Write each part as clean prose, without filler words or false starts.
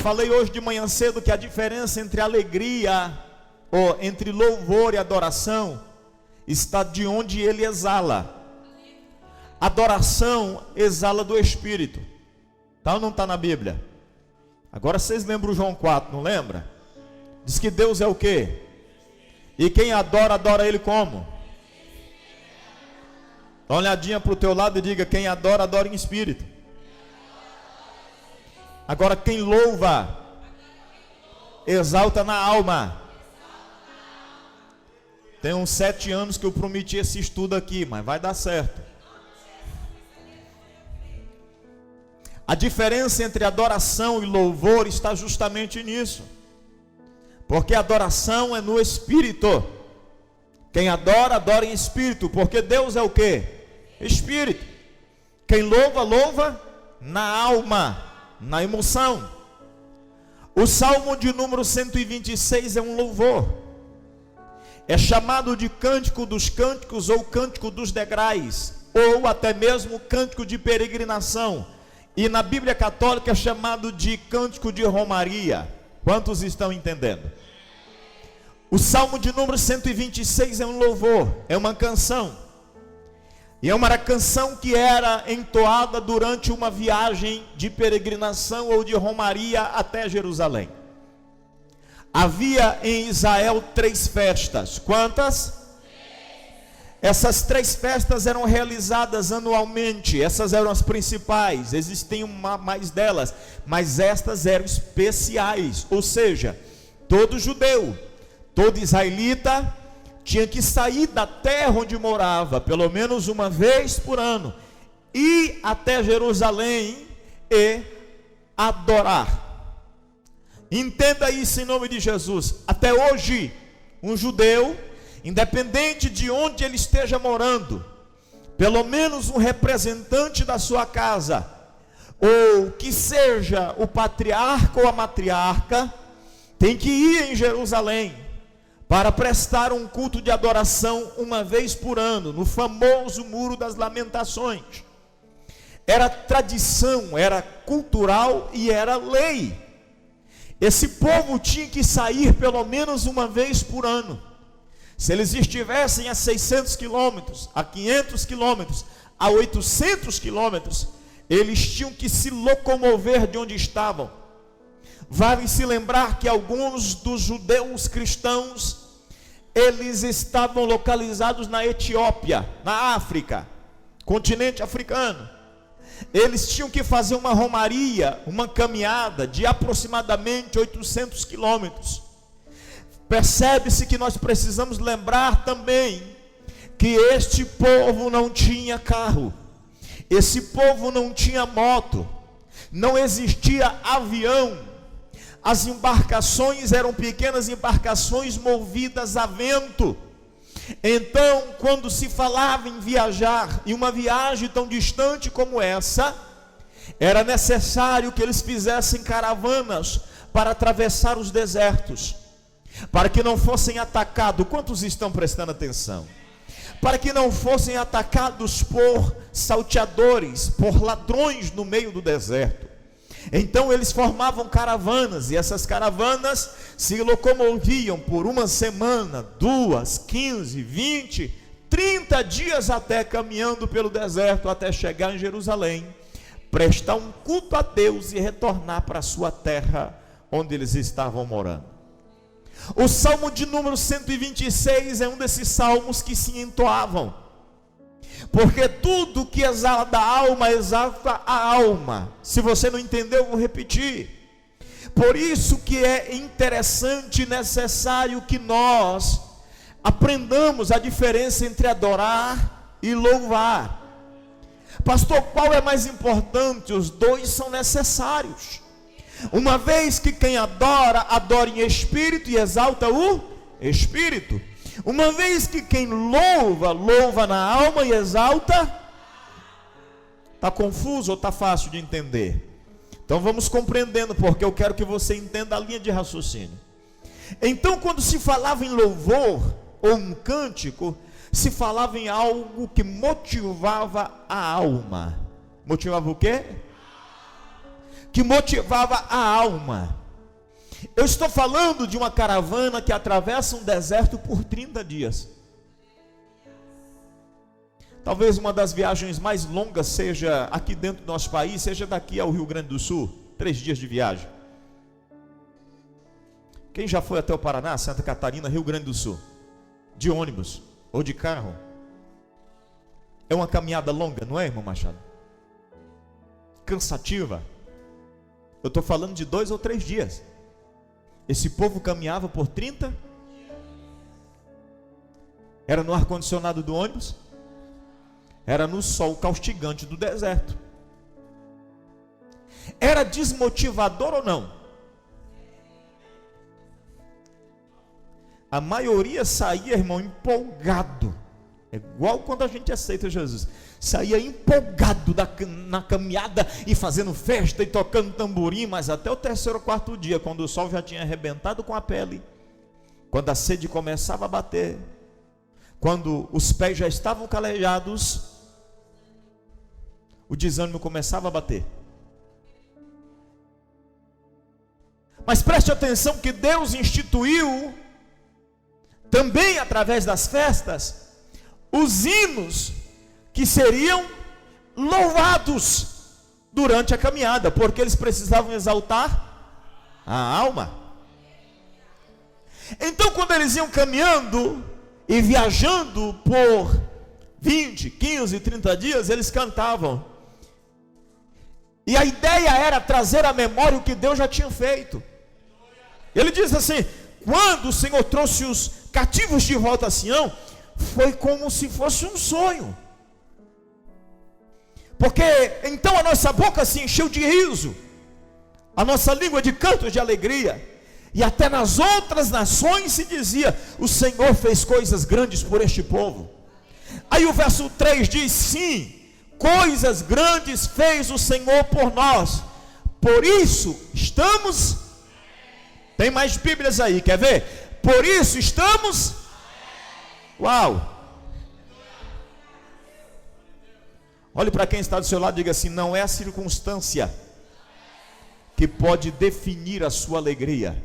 falei hoje de manhã cedo que a diferença entre alegria, ou entre louvor e adoração, está de onde ele exala. Adoração exala do Espírito. Tá ou não está na Bíblia? Agora vocês lembram João 4, não lembra? Diz que Deus é o quê? E quem adora, adora Ele como? Dá uma olhadinha para o teu lado e diga: quem adora, adora em espírito. Agora quem louva, exalta na alma. Tem uns 7 anos que eu prometi esse estudo aqui, mas vai dar certo. A diferença entre adoração e louvor está justamente nisso. Porque adoração é no Espírito. Quem adora, adora em Espírito. Porque Deus é o quê? Espírito. Quem louva, louva na alma, na emoção. O Salmo de número 126 é um louvor. É chamado de cântico dos cânticos, ou cântico dos degraus, ou até mesmo cântico de peregrinação. E na Bíblia Católica é chamado de cântico de romaria. Quantos estão entendendo? O Salmo de número 126 é um louvor, é uma canção. E é uma canção que era entoada durante uma viagem de peregrinação ou de romaria até Jerusalém. Havia em Israel 3 festas. Quantas? Essas 3 festas eram realizadas anualmente. Essas eram as principais. Existem mais delas, mas estas eram especiais. Ou seja, todo judeu, todo israelita tinha que sair da terra onde morava, pelo menos uma vez por ano, ir até Jerusalém e adorar. Entenda isso em nome de Jesus. Até hoje, um judeu, independente de onde ele esteja morando, pelo menos um representante da sua casa, ou que seja o patriarca ou a matriarca, tem que ir em Jerusalém para prestar um culto de adoração uma vez por ano, no famoso Muro das Lamentações. Era tradição, era cultural e era lei. Esse povo tinha que sair pelo menos uma vez por ano. Se eles estivessem a 600 quilômetros, a 500 quilômetros, a 800 quilômetros, eles tinham que se locomover de onde estavam. Vale se lembrar que alguns dos judeus cristãos, eles estavam localizados na Etiópia, na África, continente africano. Eles tinham que fazer uma romaria, uma caminhada de aproximadamente 800 quilômetros. Percebe-se que nós precisamos lembrar também que este povo não tinha carro, esse povo não tinha moto, não existia avião. As embarcações eram pequenas embarcações movidas a vento. Então, quando se falava em viajar, e uma viagem tão distante como essa, era necessário que eles fizessem caravanas para atravessar os desertos, para que não fossem atacados. Quantos estão prestando atenção? Para que não fossem atacados por salteadores, por ladrões no meio do deserto. Então eles formavam caravanas, e essas caravanas se locomoviam por uma semana, 2, 15, 20, 30 dias até, caminhando pelo deserto até chegar em Jerusalém, prestar um culto a Deus e retornar para a sua terra onde eles estavam morando. O Salmo de número 126 é um desses salmos que se entoavam, porque tudo que exala da alma, exalta a alma. Se você não entendeu, eu vou repetir. Por isso que é interessante e necessário que nós aprendamos a diferença entre adorar e louvar. Pastor, qual é mais importante? Os dois são necessários. Uma vez que quem adora, adora em espírito e exalta o espírito. Uma vez que quem louva, louva na alma e exalta. Está confuso ou está fácil de entender? Então vamos compreendendo, porque eu quero que você entenda a linha de raciocínio. Então, quando se falava em louvor ou um cântico, se falava em algo que motivava a alma. Motivava o quê? que motivava a alma. Eu estou falando de uma caravana que atravessa um deserto por 30 dias. Talvez uma das viagens mais longas seja aqui dentro do nosso país, seja daqui ao Rio Grande do Sul, 3 dias de viagem. Quem já foi até o Paraná, Santa Catarina, Rio Grande do Sul, de ônibus ou de carro? É uma caminhada longa, não é, irmão Machado? Cansativa. Eu estou falando de 2 ou 3 dias. Esse povo caminhava por 30. Era no ar-condicionado do ônibus. Era no sol caustigante do deserto. Era desmotivador ou não? A maioria saía, irmão, empolgado. É igual quando a gente aceita Jesus. Saía empolgado na caminhada e fazendo festa e tocando tamborim, mas até o 3º ou 4º dia, quando o sol já tinha arrebentado com a pele, quando a sede começava a bater, quando os pés já estavam calejados, o desânimo começava a bater. Mas preste atenção que Deus instituiu, também através das festas, os hinos que seriam louvados durante a caminhada, porque eles precisavam exaltar a alma. Então, quando eles iam caminhando e viajando por 20, 15, 30 dias, eles cantavam. E a ideia era trazer à memória o que Deus já tinha feito. Ele diz assim: quando o Senhor trouxe os cativos de volta a Sião, foi como se fosse um sonho. Porque então a nossa boca se encheu de riso, a nossa língua de cantos de alegria, e até nas outras nações se dizia: o Senhor fez coisas grandes por este povo. Aí o verso 3 diz: sim, coisas grandes fez o Senhor por nós, por isso estamos. Tem mais Bíblias aí, quer ver? Por isso estamos. Uau! Olhe para quem está do seu lado e diga assim: não é a circunstância que pode definir a sua alegria.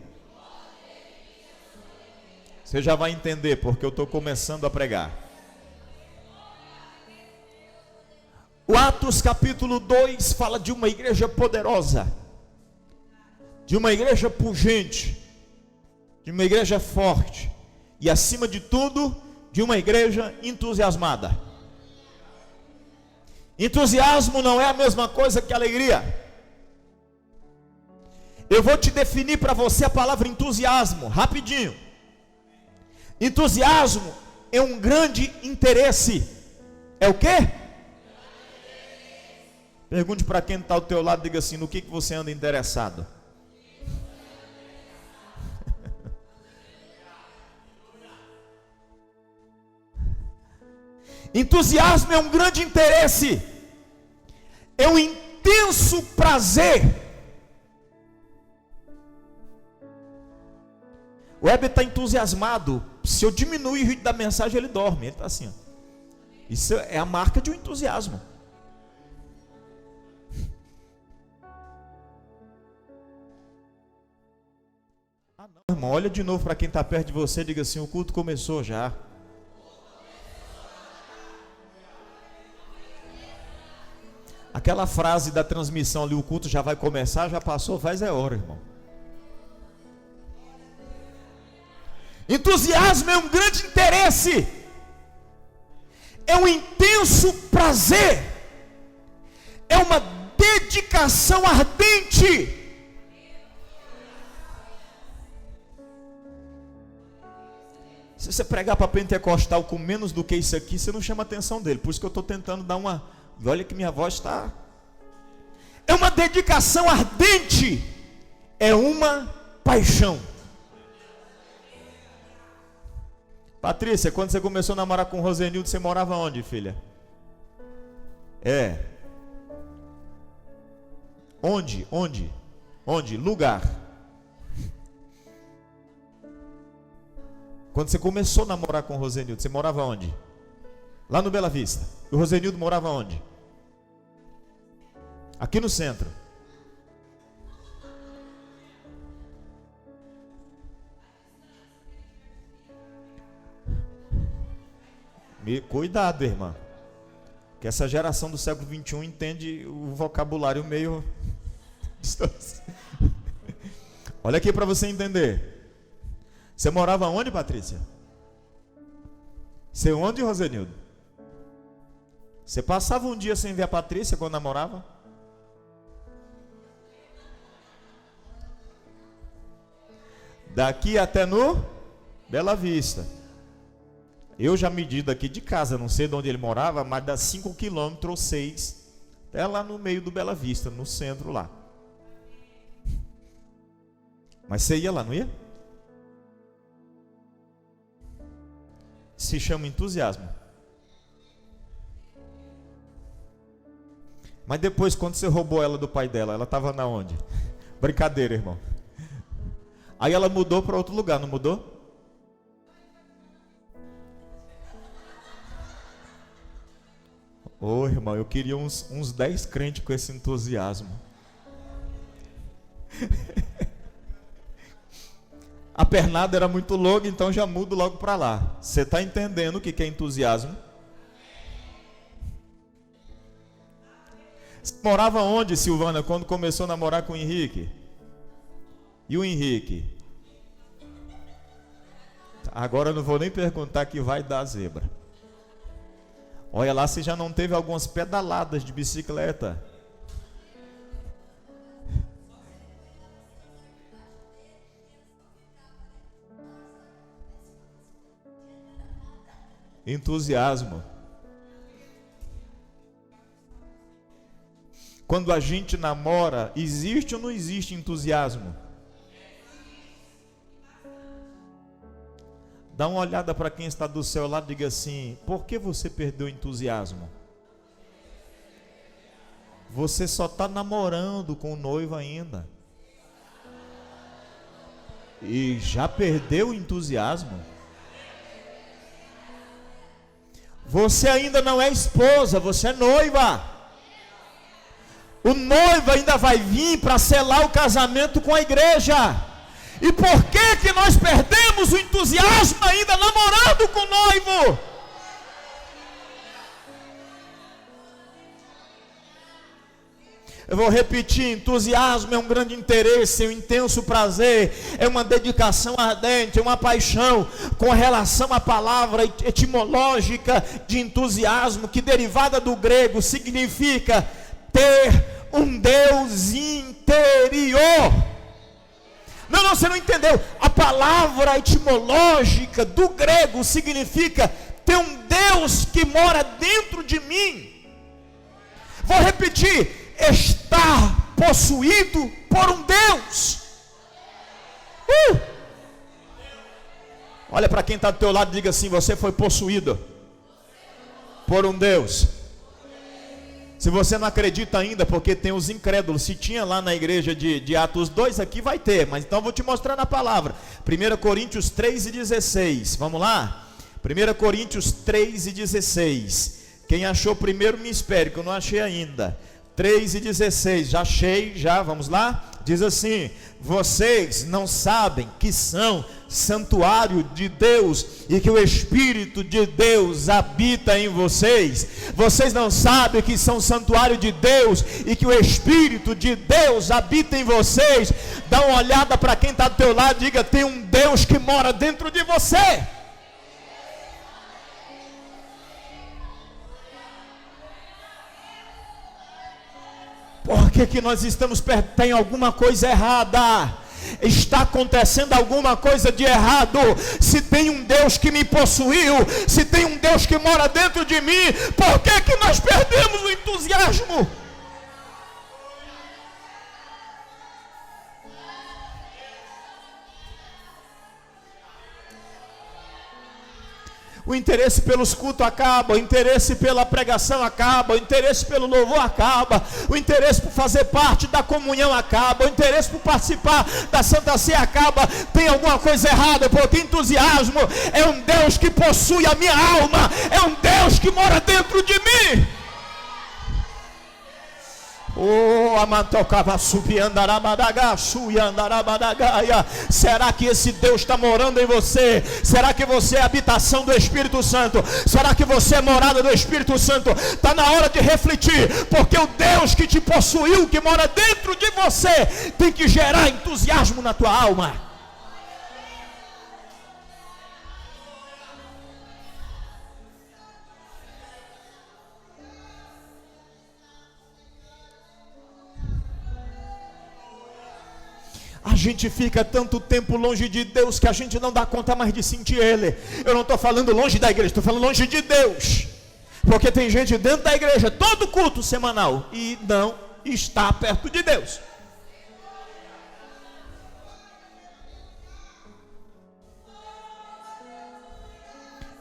Você já vai entender porque eu estou começando a pregar. O Atos capítulo 2 fala de uma igreja poderosa, de uma igreja pujante, de uma igreja forte e, acima de tudo, de uma igreja entusiasmada. Entusiasmo não é a mesma coisa que alegria. Eu vou te definir para você a palavra entusiasmo, rapidinho. Entusiasmo é um grande interesse. É o quê? Pergunte para quem está ao teu lado, diga assim: no que você anda interessado? Entusiasmo é um grande interesse, é um intenso prazer. O Heber está entusiasmado. Se eu diminuir o ritmo da mensagem, ele dorme. Ele está assim, ó. Isso é a marca de um entusiasmo. Ah, não, irmão, olha de novo para quem está perto de você e diga assim: o culto começou já. Aquela frase da transmissão ali: o culto já vai começar, já passou, faz hora, irmão. Entusiasmo é um grande interesse, é um intenso prazer, é uma dedicação ardente. Se você pregar para pentecostal com menos do que isso aqui, você não chama a atenção dele. Por isso que eu estou tentando dar uma... Olha que minha voz está... É uma dedicação ardente, é uma paixão. Patrícia, quando você começou a namorar com o Rosenildo, você morava onde, filha? Onde? Lugar. Quando você começou a namorar com o Rosenildo, você morava onde? Lá no Bela Vista. E o Rosenildo morava onde? Aqui no centro. Cuidado, irmã, que essa geração do século 21 entende o vocabulário meio olha aqui para você entender. Você morava onde, Patrícia? Você onde, Rosenildo? Você passava um dia sem ver a Patrícia quando namorava? Daqui até no Bela Vista. Eu já medi daqui de casa, não sei de onde ele morava, mas dá 5 quilômetros ou 6, até lá no meio do Bela Vista, no centro lá. Mas você ia lá, não ia? Se chama entusiasmo. Mas depois, quando você roubou ela do pai dela, ela estava na onde? Brincadeira, irmão. Aí ela mudou para outro lugar, não mudou? Ô, irmão, eu queria uns 10 crentes com esse entusiasmo. A pernada era muito longa, então já mudo logo para lá. Você está entendendo o que é entusiasmo? Você morava onde, Silvana, quando começou a namorar com o Henrique? E o Henrique? Agora eu não vou nem perguntar que vai dar zebra. Olha lá se já não teve algumas pedaladas de bicicleta. Entusiasmo. Quando a gente namora, existe ou não existe entusiasmo? Dá uma olhada para quem está do seu lado e diga assim: por que você perdeu o entusiasmo? Você só está namorando com o noivo ainda. E já perdeu o entusiasmo? Você ainda não é esposa, você é noiva. O noivo ainda vai vir para selar o casamento com a igreja. E por que nós perdemos o entusiasmo ainda namorando com o noivo? Eu vou repetir: entusiasmo é um grande interesse, é um intenso prazer, é uma dedicação ardente, é uma paixão com relação à palavra etimológica de entusiasmo, que derivada do grego significa ter um Deus interior. Não, você não entendeu. A palavra etimológica do grego significa ter um Deus que mora dentro de mim. Vou repetir: estar possuído por um Deus. Olha para quem está do teu lado e diga assim: você foi possuído por um Deus. Se você não acredita ainda, porque tem os incrédulos, se tinha lá na igreja de Atos 2, aqui vai ter, mas então eu vou te mostrar na palavra. 1 Coríntios 3:16, vamos lá? 1 Coríntios 3:16. Quem achou primeiro me espere, que eu não achei ainda. 3:16, já achei, já, vamos lá? Diz assim: vocês não sabem que são santuário de Deus e que o Espírito de Deus habita em vocês? Vocês não sabem que são santuário de Deus e que o Espírito de Deus habita em vocês? Dá uma olhada para quem está do teu lado e diga: tem um Deus que mora dentro de você. Por que nós estamos perto? Tem alguma coisa errada. Está acontecendo alguma coisa de errado. Se tem um Deus que me possuiu, se tem um Deus que mora dentro de mim, por que nós perdemos o entusiasmo? O interesse pelos cultos acaba, o interesse pela pregação acaba, o interesse pelo louvor acaba, o interesse por fazer parte da comunhão acaba, o interesse por participar da Santa Ceia acaba. Tem alguma coisa errada, porque entusiasmo é um Deus que possui a minha alma, é um Deus que mora dentro de mim. Oh, amantocava subiandarabadagaçu e andarabadagaia. Será que esse Deus está morando em você? Será que você é a habitação do Espírito Santo? Será que você é morada do Espírito Santo? Está na hora de refletir, porque o Deus que te possuiu, que mora dentro de você, tem que gerar entusiasmo na tua alma. A gente fica tanto tempo longe de Deus que a gente não dá conta mais de sentir Ele. Eu não estou falando longe da igreja, estou falando longe de Deus. Porque tem gente dentro da igreja, todo culto semanal, e não está perto de Deus.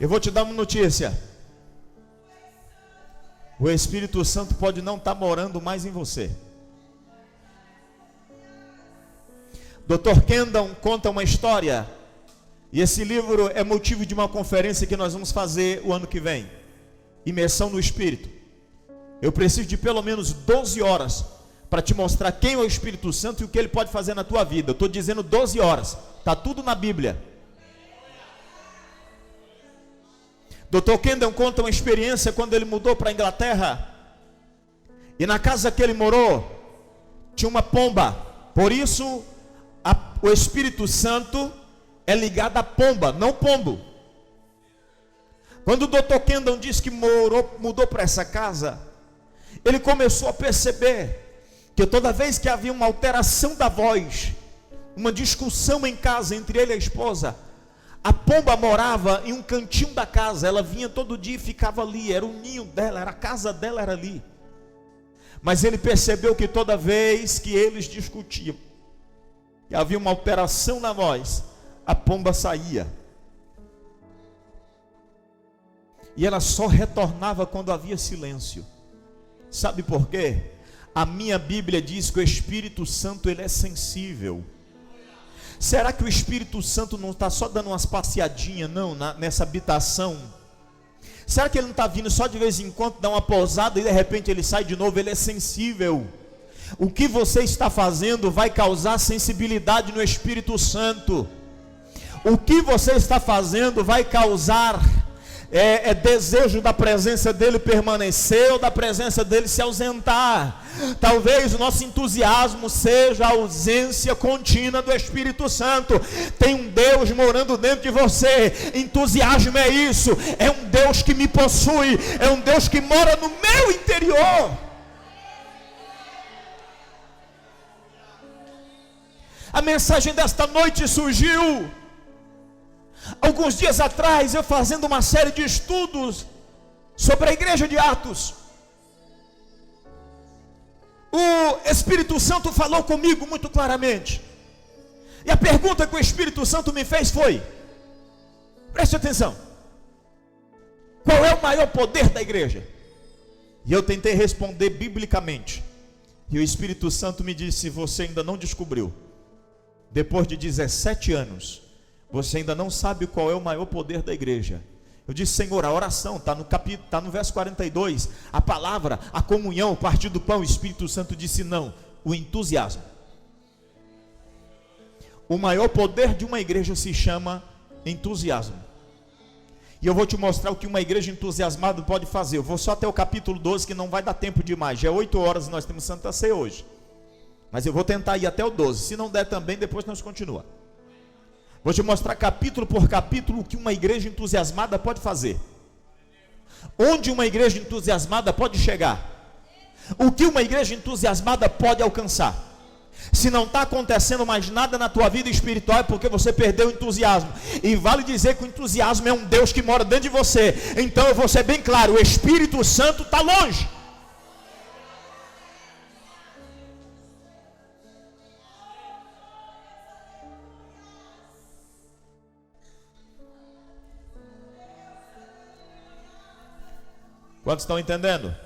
Eu vou te dar uma notícia. O Espírito Santo pode não estar morando mais em você. Dr. Kendall conta uma história, e esse livro é motivo de uma conferência que nós vamos fazer o ano que vem. Imersão no Espírito. Eu preciso de pelo menos 12 horas para te mostrar quem é o Espírito Santo e o que ele pode fazer na tua vida. Eu estou dizendo 12 horas, está tudo na Bíblia. Dr. Kendall conta uma experiência quando ele mudou para a Inglaterra, e na casa que ele morou tinha uma pomba. Por isso o Espírito Santo é ligado à pomba, não pombo. Quando o Dr. Kendall disse que mudou para essa casa, ele começou a perceber que toda vez que havia uma alteração da voz, uma discussão em casa entre ele e a esposa, a pomba morava em um cantinho da casa. Ela vinha todo dia e ficava ali, era o ninho dela, era a casa dela, era ali. Mas ele percebeu que toda vez que eles discutiam e havia uma alteração na voz, a pomba saía. E ela só retornava quando havia silêncio. Sabe por quê? A minha Bíblia diz que o Espírito Santo, ele é sensível. Será que o Espírito Santo não está só dando umas passeadinhas, não, nessa habitação? Será que ele não está vindo só de vez em quando, dar uma pousada e de repente ele sai de novo? Ele é sensível. O que você está fazendo vai causar sensibilidade no Espírito Santo. O que você está fazendo vai causar desejo da presença dele permanecer ou da presença dele se ausentar. Talvez o nosso entusiasmo seja a ausência contínua do Espírito Santo. Tem um Deus morando dentro de você. Entusiasmo é isso, é um Deus que me possui, é um Deus que mora no meu interior. A mensagem desta noite surgiu alguns dias atrás, eu fazendo uma série de estudos sobre a igreja de Atos. O Espírito Santo falou comigo muito claramente, e a pergunta que o Espírito Santo me fez foi: preste atenção, qual é o maior poder da igreja? E eu tentei responder biblicamente, e o Espírito Santo me disse: você ainda não descobriu. Depois de 17 anos, você ainda não sabe qual é o maior poder da igreja. Eu disse: Senhor, a oração está no capítulo, está no verso 42. A palavra, a comunhão, o partir do pão. O Espírito Santo disse: não, o entusiasmo. O maior poder de uma igreja se chama entusiasmo. E eu vou te mostrar o que uma igreja entusiasmada pode fazer. Eu vou só até o capítulo 12, que não vai dar tempo demais. Já é 8 horas e nós temos Santa Ceia hoje. Mas eu vou tentar ir até o 12. Se não der também, depois nós continuamos. Vou te mostrar capítulo por capítulo o que uma igreja entusiasmada pode fazer. Onde uma igreja entusiasmada pode chegar. O que uma igreja entusiasmada pode alcançar. Se não está acontecendo mais nada na tua vida espiritual, é porque você perdeu o entusiasmo. E vale dizer que o entusiasmo é um Deus que mora dentro de você. Então eu vou ser bem claro, o Espírito Santo está longe. Quantos estão entendendo?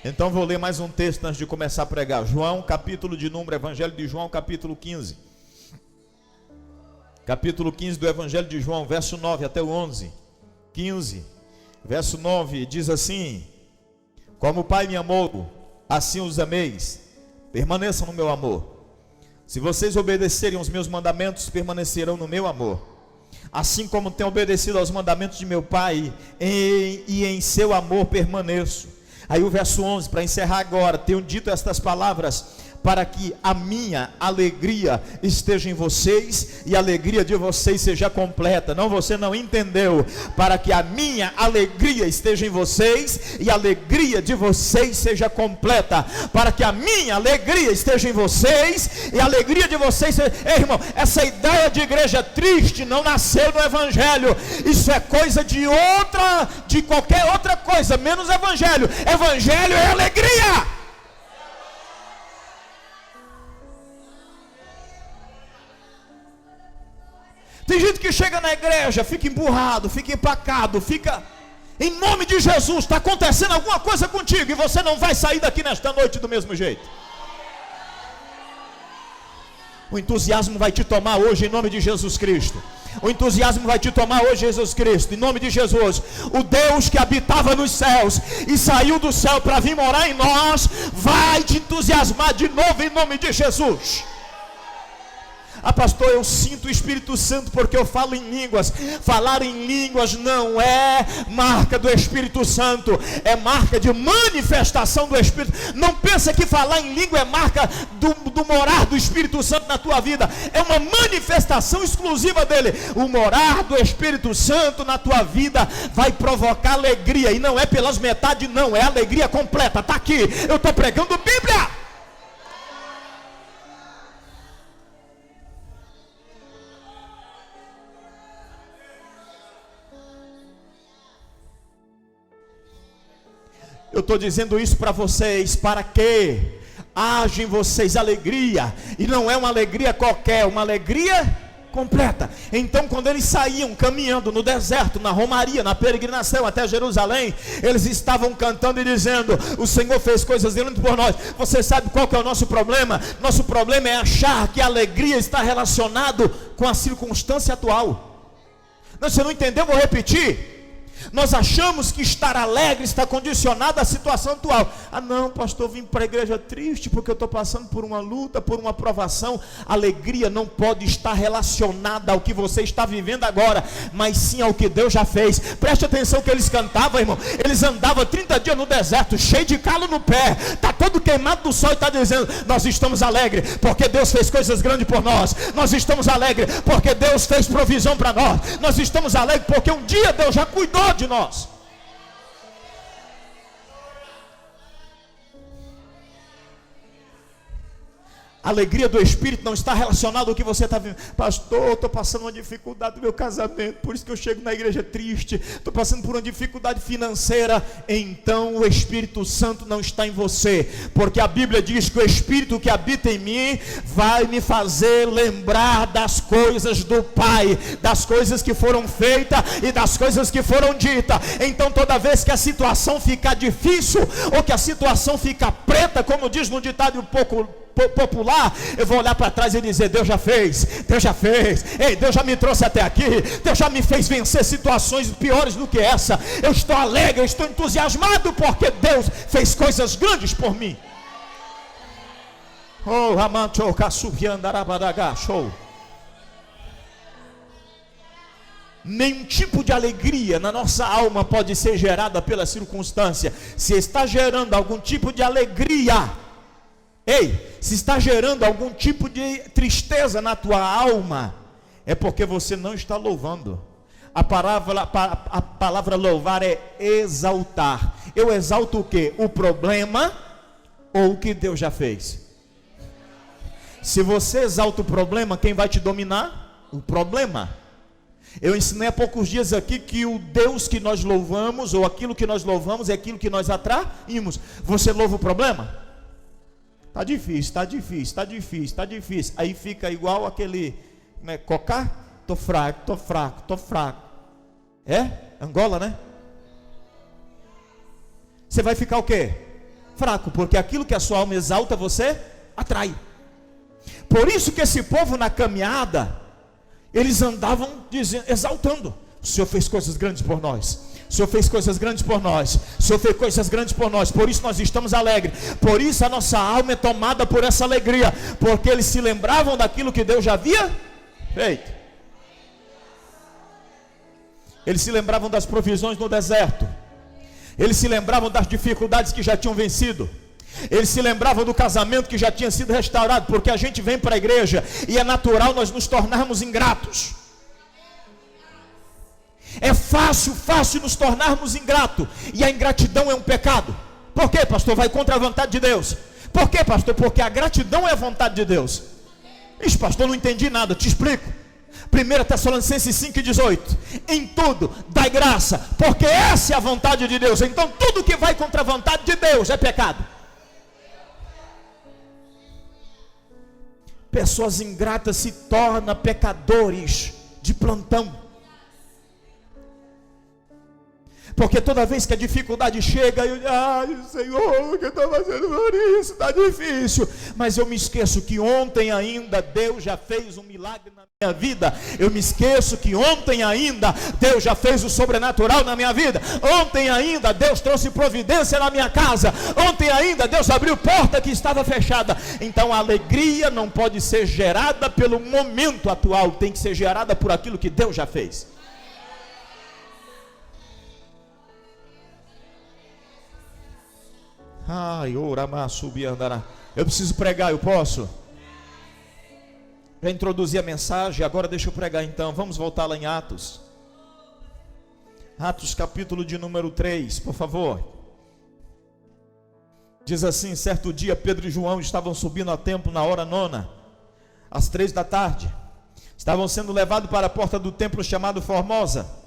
Então vou ler mais um texto antes de começar a pregar. João, capítulo de número, Evangelho de João, capítulo 15. Capítulo 15 do Evangelho de João, verso 9 até o 11. 15, verso 9, diz assim: como o Pai me amou, assim os ameis, permaneçam no meu amor. Se vocês obedecerem aos meus mandamentos, permanecerão no meu amor, assim como tenho obedecido aos mandamentos de meu Pai, e em seu amor permaneço. Aí o verso 11, para encerrar agora: tenho dito estas palavras para que a minha alegria esteja em vocês e a alegria de vocês seja completa. Não, você não entendeu. Para que a minha alegria esteja em vocês e a alegria de vocês seja completa. Para que a minha alegria esteja em vocês e a alegria de vocês seja... Ei, irmão, essa ideia de igreja triste não nasceu no evangelho. Isso é coisa de qualquer outra coisa, menos evangelho. Evangelho é alegria. Tem gente que chega na igreja, fica emburrado, fica empacado, fica... Em nome de Jesus, está acontecendo alguma coisa contigo e você não vai sair daqui nesta noite do mesmo jeito. O entusiasmo vai te tomar hoje em nome de Jesus Cristo. O entusiasmo vai te tomar hoje, Jesus Cristo, em nome de Jesus. O Deus que habitava nos céus e saiu do céu para vir morar em nós, vai te entusiasmar de novo em nome de Jesus. Ah, pastor, eu sinto o Espírito Santo porque eu falo em línguas. Falar em línguas não é marca do Espírito Santo, é marca de manifestação do Espírito. Não pensa que falar em língua é marca do morar do Espírito Santo na tua vida. É uma manifestação exclusiva dele. O morar do Espírito Santo na tua vida vai provocar alegria, e não é pelas metades, não, é alegria completa. Está aqui, eu estou pregando Bíblia. Eu estou dizendo isso para vocês, para que haja em vocês alegria, e não é uma alegria qualquer, uma alegria completa. Então, quando eles saíam caminhando no deserto, na romaria, na peregrinação até Jerusalém, eles estavam cantando e dizendo: o Senhor fez coisas grandes por nós. Você sabe qual que é o nosso problema? Nosso problema é achar que a alegria está relacionado com a circunstância atual. Não, você não entendeu? Vou repetir. Nós achamos que estar alegre está condicionado à situação atual. Ah não, pastor, vim para a igreja triste porque eu estou passando por uma luta, por uma provação. Alegria não pode estar relacionada ao que você está vivendo agora, mas sim ao que Deus já fez. Preste atenção que eles cantavam, irmão. Eles andavam 30 dias no deserto, cheio de calo no pé, está todo queimado do sol, e está dizendo: nós estamos alegres porque Deus fez coisas grandes por nós. Nós estamos alegres porque Deus fez provisão para nós. Nós estamos alegres porque um dia Deus já cuidou de nós. A alegria do Espírito não está relacionada ao que você está vivendo. Pastor, eu estou passando uma dificuldade no meu casamento, por isso que eu chego na igreja triste. Estou passando por uma dificuldade financeira. Então o Espírito Santo não está em você, porque a Bíblia diz que o Espírito que habita em mim vai me fazer lembrar das coisas do Pai, das coisas que foram feitas e das coisas que foram ditas. Então toda vez que a situação ficar difícil, ou que a situação ficar preta, como diz no ditado pouco popular, eu vou olhar para trás e dizer: Deus já fez, Deus já fez. Ei, Deus já me trouxe até aqui, Deus já me fez vencer situações piores do que essa. Eu estou alegre, eu estou entusiasmado porque Deus fez coisas grandes por mim. Oh, amanto casupiandarabadaga, show. Nenhum tipo de alegria na nossa alma pode ser gerada pela circunstância. Se está gerando algum tipo de alegria, ei, se está gerando algum tipo de tristeza na tua alma, é porque você não está louvando. A palavra louvar é exaltar. Eu exalto o que? O problema ou o que Deus já fez? Se você exalta o problema, quem vai te dominar? O problema. Eu ensinei há poucos dias aqui que o Deus que nós louvamos, ou aquilo que nós louvamos, é aquilo que nós atraímos. Você louva o problema? Está difícil, está difícil, está difícil, está difícil. Aí fica igual aquele, né, Cocá? Estou fraco, estou fraco, estou fraco. É? Angola, né? Você vai ficar o quê? Fraco, porque aquilo que a sua alma exalta, você atrai. Por isso que esse povo na caminhada, eles andavam dizendo, exaltando. O Senhor fez coisas grandes por nós. O Senhor fez coisas grandes por nós. O Senhor fez coisas grandes por nós. Por isso nós estamos alegres. Por isso a nossa alma é tomada por essa alegria. Porque eles se lembravam daquilo que Deus já havia feito. Eles se lembravam das provisões no deserto. Eles se lembravam das dificuldades que já tinham vencido. Eles se lembravam do casamento que já tinha sido restaurado. Porque a gente vem para a igreja e é natural nós nos tornarmos ingratos. É fácil nos tornarmos ingratos. E a ingratidão é um pecado. Por quê, pastor? Vai contra a vontade de Deus. Por quê, pastor? Porque a gratidão é a vontade de Deus. Ixi, pastor, não entendi nada, te explico. 1 Tessalonicenses 5,18. Em tudo, dai graça, porque essa é a vontade de Deus. Então tudo que vai contra a vontade de Deus é pecado. Pessoas ingratas se tornam pecadores de plantão. Porque toda vez que a dificuldade chega, eu, ai Senhor, o que eu estou fazendo por isso? Está difícil. Mas eu me esqueço que ontem ainda Deus já fez um milagre na minha vida. Eu me esqueço que ontem ainda Deus já fez o sobrenatural na minha vida. Ontem ainda Deus trouxe providência na minha casa. Ontem ainda Deus abriu porta que estava fechada. Então a alegria não pode ser gerada pelo momento atual. Tem que ser gerada por aquilo que Deus já fez. Ai, orama, subir, andará. Eu preciso pregar, eu posso? Já introduzi a mensagem, agora deixa eu pregar então. Vamos voltar lá em Atos. Atos capítulo de número 3, por favor. Diz assim: certo dia Pedro e João estavam subindo ao templo na hora 9, às 3 da tarde. Estavam sendo levados para a porta do templo chamado Formosa.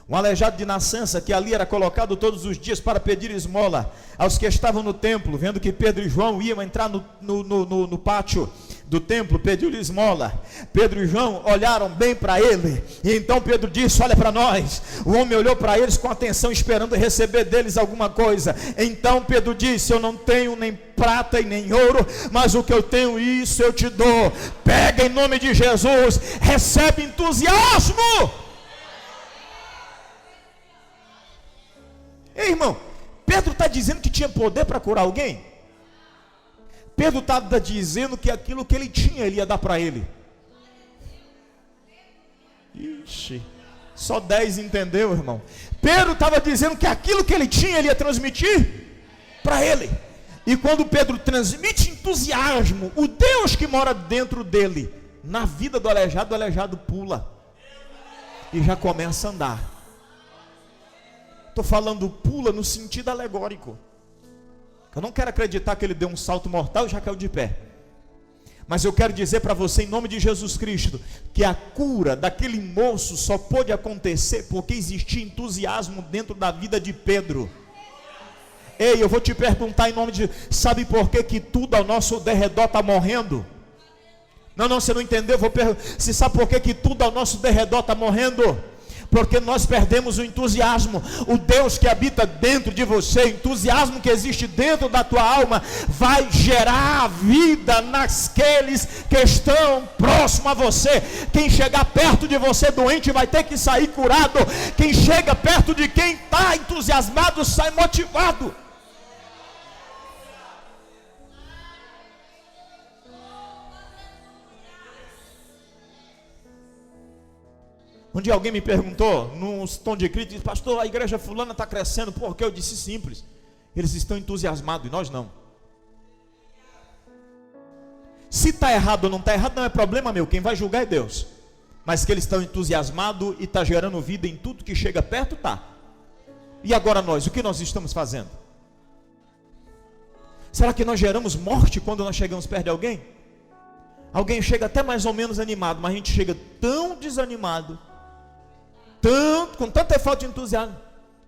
Um aleijado de nascença que ali era colocado todos os dias para pedir esmola aos que estavam no templo, vendo que Pedro e João iam entrar no pátio do templo, pediu-lhe esmola. Pedro e João olharam bem para ele, e então Pedro disse: olha para nós. O homem olhou para eles com atenção, esperando receber deles alguma coisa. Então Pedro disse: eu não tenho nem prata e nem ouro, mas o que eu tenho, isso eu te dou. Pega em nome de Jesus, recebe entusiasmo. Ei, irmão, Pedro está dizendo que tinha poder para curar alguém? Pedro estava dizendo que aquilo que ele tinha, ele ia dar para ele. Ixi, só 10 entendeu, irmão. Pedro estava dizendo que aquilo que ele tinha, ele ia transmitir para ele. E quando Pedro transmite entusiasmo, o Deus que mora dentro dele, na vida do aleijado, o aleijado pula e já começa a andar. Estou falando pula no sentido alegórico. Eu não quero acreditar que ele deu um salto mortal e já caiu de pé. Mas eu quero dizer para você, em nome de Jesus Cristo, que a cura daquele moço só pôde acontecer porque existia entusiasmo dentro da vida de Pedro. Ei, eu vou te perguntar em nome de... sabe por que tudo ao nosso derredor está morrendo? Não, você não entendeu. Você sabe por que tudo ao nosso derredor está morrendo? Porque nós perdemos o entusiasmo. O Deus que habita dentro de você, o entusiasmo que existe dentro da tua alma, vai gerar vida naqueles que estão próximos a você. Quem chegar perto de você doente vai ter que sair curado. Quem chega perto de quem está entusiasmado sai motivado. Um dia alguém me perguntou, num tom de crítica, disse: pastor, a igreja fulana está crescendo. Por quê? Eu disse: simples, eles estão entusiasmados e nós não. Se está errado ou não está errado, não é problema meu, quem vai julgar é Deus. Mas que eles estão entusiasmados e está gerando vida em tudo que chega perto, está. E agora nós, o que nós estamos fazendo? Será que nós geramos morte quando nós chegamos perto de alguém? Alguém chega até mais ou menos animado, mas a gente chega tão desanimado, com tanta falta de entusiasmo,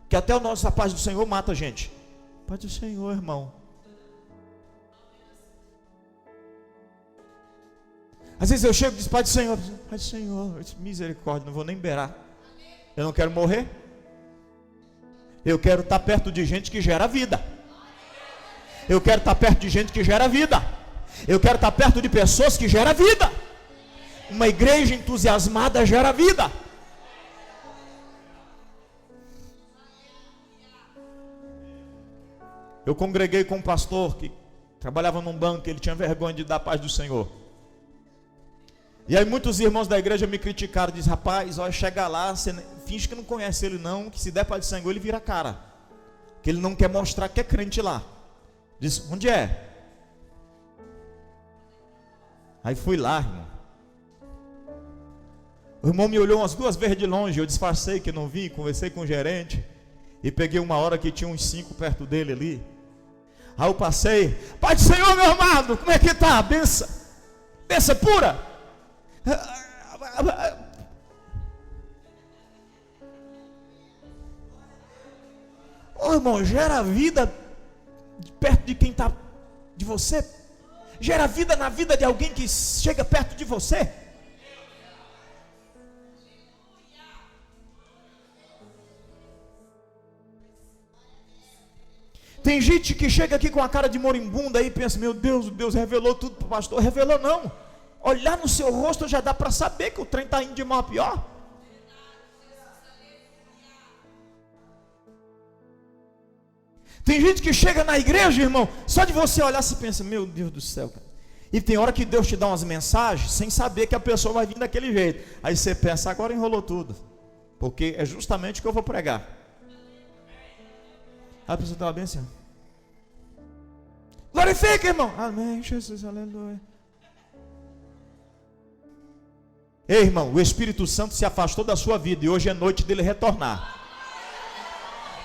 que até o nosso paz do Senhor mata a gente. Paz do Senhor, irmão. Às vezes eu chego e digo: Pai do Senhor, Pai do Senhor, misericórdia, não vou nem beirar. Eu não quero morrer. Eu quero estar perto de gente que gera vida. Eu quero estar perto de gente que gera vida. Eu quero estar perto de pessoas que geram vida. Uma igreja entusiasmada gera vida. eu congreguei com um pastor que trabalhava num banco, ele tinha vergonha de dar a paz do Senhor. E aí muitos irmãos da igreja me criticaram, diz: rapaz, olha, chega lá, você finge que não conhece ele não, que se der paz do Senhor ele vira a cara, que ele não quer mostrar que é crente lá. Diz: onde é? Aí fui lá, irmão. O irmão me olhou umas 2 vezes de longe, eu disfarcei que não vi, conversei com o gerente, e peguei uma hora que tinha uns 5 perto dele ali. Aí eu passei: Pai do Senhor, meu amado, como é que tá? Benção, benção pura. Ô irmão, gera vida perto de quem está de você, gera vida na vida de alguém que chega perto de você. Tem gente que chega aqui com a cara de moribunda e pensa: meu Deus, Deus revelou tudo para o pastor. Revelou não. Olhar no seu rosto já dá para saber que o trem está indo de mal a pior. Tem gente que chega na igreja, irmão, só de você olhar você pensa: meu Deus do céu, cara. E tem hora que Deus te dá umas mensagens sem saber que a pessoa vai vir daquele jeito. Aí você pensa: agora enrolou tudo, porque é justamente o que eu vou pregar. A pessoa estava bem assim: glorifica, irmão. Amém, Jesus, aleluia. Ei, irmão, o Espírito Santo se afastou da sua vida e hoje é noite dele retornar.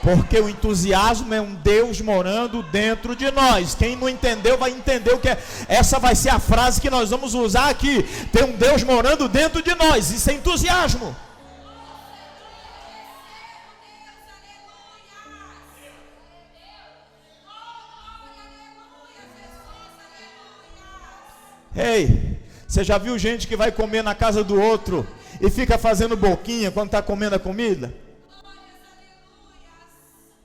Porque o entusiasmo é um Deus morando dentro de nós. Quem não entendeu vai entender o que é. Essa vai ser a frase que nós vamos usar aqui. Tem um Deus morando dentro de nós. Isso é entusiasmo. Ei, você já viu gente que vai comer na casa do outro e fica fazendo boquinha quando está comendo a comida?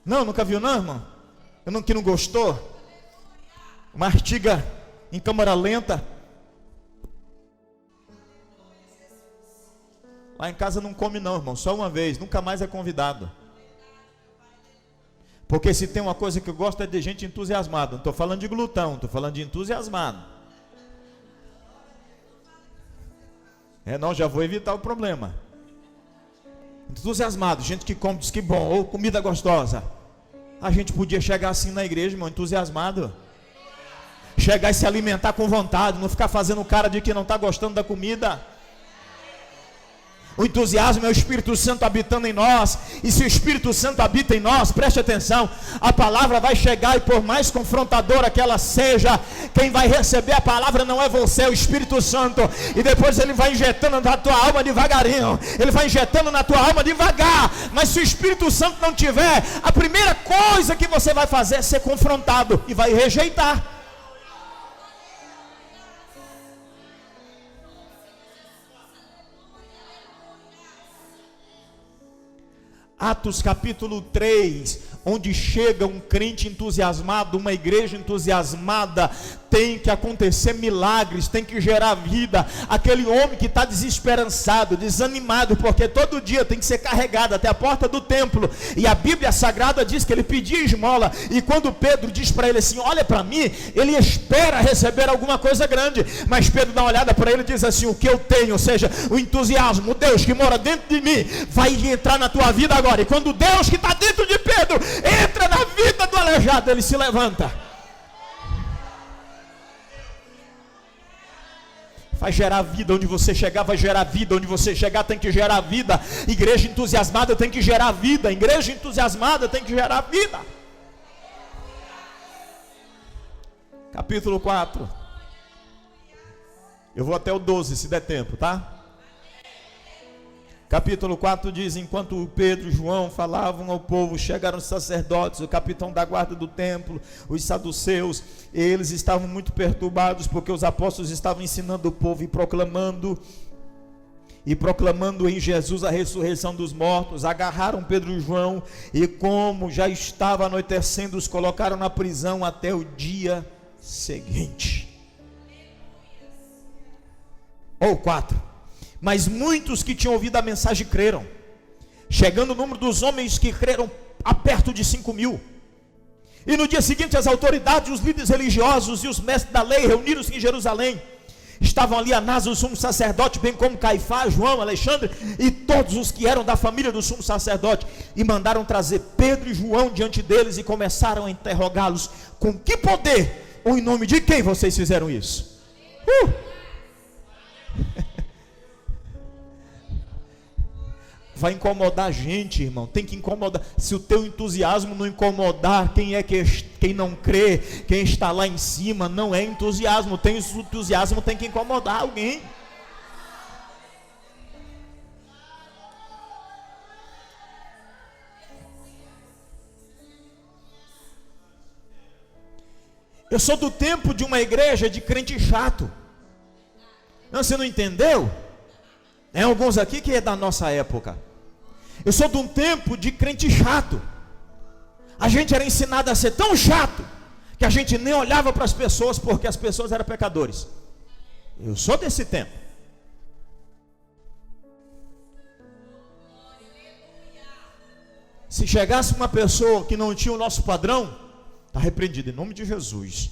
Não, nunca viu não, irmão? Que não gostou? Mastiga em câmara lenta. Lá em casa não come não, irmão, só uma vez, nunca mais é convidado. Porque se tem uma coisa que eu gosto é de gente entusiasmada. Não estou falando de glutão, estou falando de entusiasmado. Não, já vou evitar o problema. Entusiasmado, gente que come, diz que bom, ou comida gostosa. A gente podia chegar assim na igreja, irmão, entusiasmado. Chegar e se alimentar com vontade, não ficar fazendo cara de que não está gostando da comida. O entusiasmo é o Espírito Santo habitando em nós. E se o Espírito Santo habita em nós, preste atenção, a palavra vai chegar e por mais confrontadora que ela seja, quem vai receber a palavra não é você, é o Espírito Santo. E depois ele vai injetando na tua alma devagarinho. Ele vai injetando na tua alma devagar. Mas se o Espírito Santo não tiver, a primeira coisa que você vai fazer é ser confrontado e vai rejeitar. Atos capítulo 3, onde chega um crente entusiasmado, uma igreja entusiasmada, tem que acontecer milagres, tem que gerar vida. Aquele homem que está desesperançado, desanimado, porque todo dia tem que ser carregado até a porta do templo, e a Bíblia Sagrada diz que ele pedia esmola, e quando Pedro diz para ele assim: olha para mim, ele espera receber alguma coisa grande, mas Pedro dá uma olhada para ele e diz assim: o que eu tenho, ou seja, o entusiasmo, o Deus que mora dentro de mim, vai entrar na tua vida agora. E quando o Deus que está dentro de Pedro entra na vida do aleijado, ele se levanta. Vai gerar vida onde você chegar, vai gerar vida onde você chegar, tem que gerar vida. Igreja entusiasmada tem que gerar vida. Igreja entusiasmada tem que gerar vida. Capítulo 4. Eu vou até o 12 se der tempo, tá? Capítulo 4 diz: enquanto Pedro e João falavam ao povo, chegaram os sacerdotes, o capitão da guarda do templo, os saduceus. Eles estavam muito perturbados, porque os apóstolos estavam ensinando o povo e proclamando em Jesus a ressurreição dos mortos. Agarraram Pedro e João, e como já estava anoitecendo, os colocaram na prisão até o dia seguinte. Ou 4. Mas muitos que tinham ouvido a mensagem creram, chegando o número dos homens que creram a perto de 5.000. E no dia seguinte as autoridades, os líderes religiosos e os mestres da lei reuniram-se em Jerusalém. Estavam ali Anás, o sumo sacerdote, bem como Caifás, João, Alexandre e todos os que eram da família do sumo sacerdote. E mandaram trazer Pedro e João diante deles e começaram a interrogá-los: com que poder ou em nome de quem vocês fizeram isso? Vai incomodar a gente, irmão. Tem que incomodar. Se o teu entusiasmo não incomodar quem não crê, quem está lá em cima, não é entusiasmo. Tem entusiasmo, tem que incomodar alguém. Eu sou do tempo de uma igreja de crente chato. Não, você não entendeu? Tem alguns aqui que é da nossa época. Eu sou de um tempo de crente chato. A gente era ensinado a ser tão chato que a gente nem olhava para as pessoas, porque as pessoas eram pecadores. Eu sou desse tempo. Se chegasse uma pessoa que não tinha o nosso padrão, está repreendido em nome de Jesus.